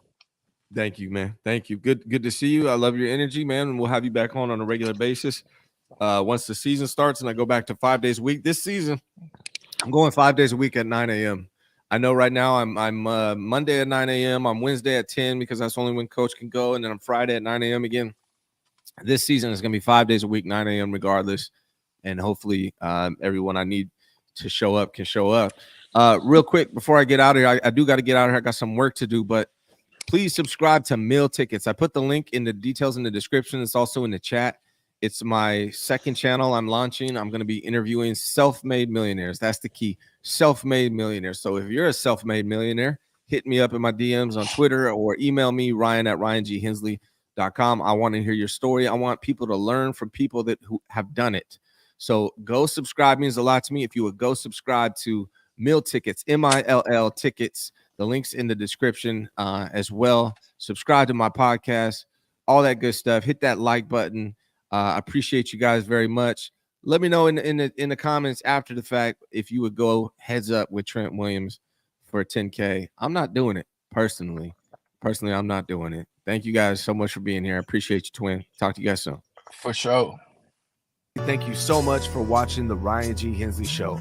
Thank you, man. Thank you. Good to see you. I love your energy, man. And we'll have you back on a regular basis once the season starts and I go back to 5 days a week. This season, I'm going 5 days a week at 9 a.m. I know right now I'm Monday at 9 a.m. I'm Wednesday at 10 because that's only when coach can go. And then I'm Friday at 9 a.m. again. This season is going to be 5 days a week, 9 a.m. regardless. And hopefully everyone I need to show up can show up. Real quick, before I get out of here, I do got to get out of here. I got some work to do, but please subscribe to Meal Tickets. I put the link in the details in the description. It's also in the chat. It's my second channel I'm launching. I'm going to be interviewing self-made millionaires. That's the key, self-made millionaires. So if you're a self-made millionaire, hit me up in my DMs on Twitter or email me, ryan@ryanghhensley.com. I want to hear your story. I want people to learn from people who have done it. So go subscribe. Means a lot to me. If you would go subscribe to Meal Tickets, MILL Tickets. The link's in the description as well. Subscribe to my podcast, all that good stuff. Hit that like button. I appreciate you guys very much. Let me know in the comments after the fact if you would go heads up with Trent Williams for 10K. I'm not doing it personally. Personally, I'm not doing it. Thank you guys so much for being here. I appreciate you, Twin. Talk to you guys soon. For sure. Thank you so much for watching the Ryan G. Hensley Show.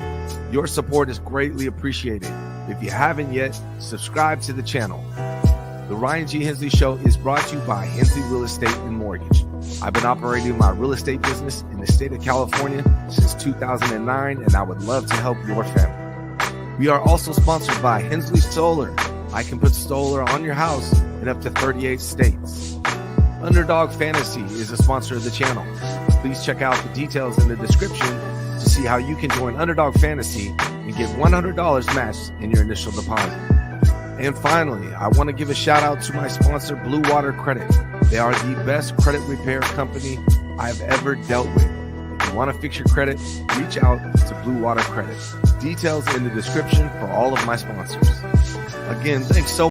Your support is greatly appreciated. If you haven't yet, subscribe to the channel. The Ryan G. Hensley Show is brought to you by Hensley Real Estate and Mortgage. I've been operating my real estate business in the state of California since 2009, and I would love to help your family. We are also sponsored by Hensley Solar. I can put solar on your house in up to 38 states. Underdog Fantasy is a sponsor of the channel. Please check out the details in the description to see how you can join Underdog Fantasy and get $100 matched in your initial deposit. And finally, I want to give a shout out to my sponsor, Blue Water Credit. They are the best credit repair company I've ever dealt with. If you want to fix your credit, reach out to Blue Water Credit. Details in the description for all of my sponsors. Again, thanks so much.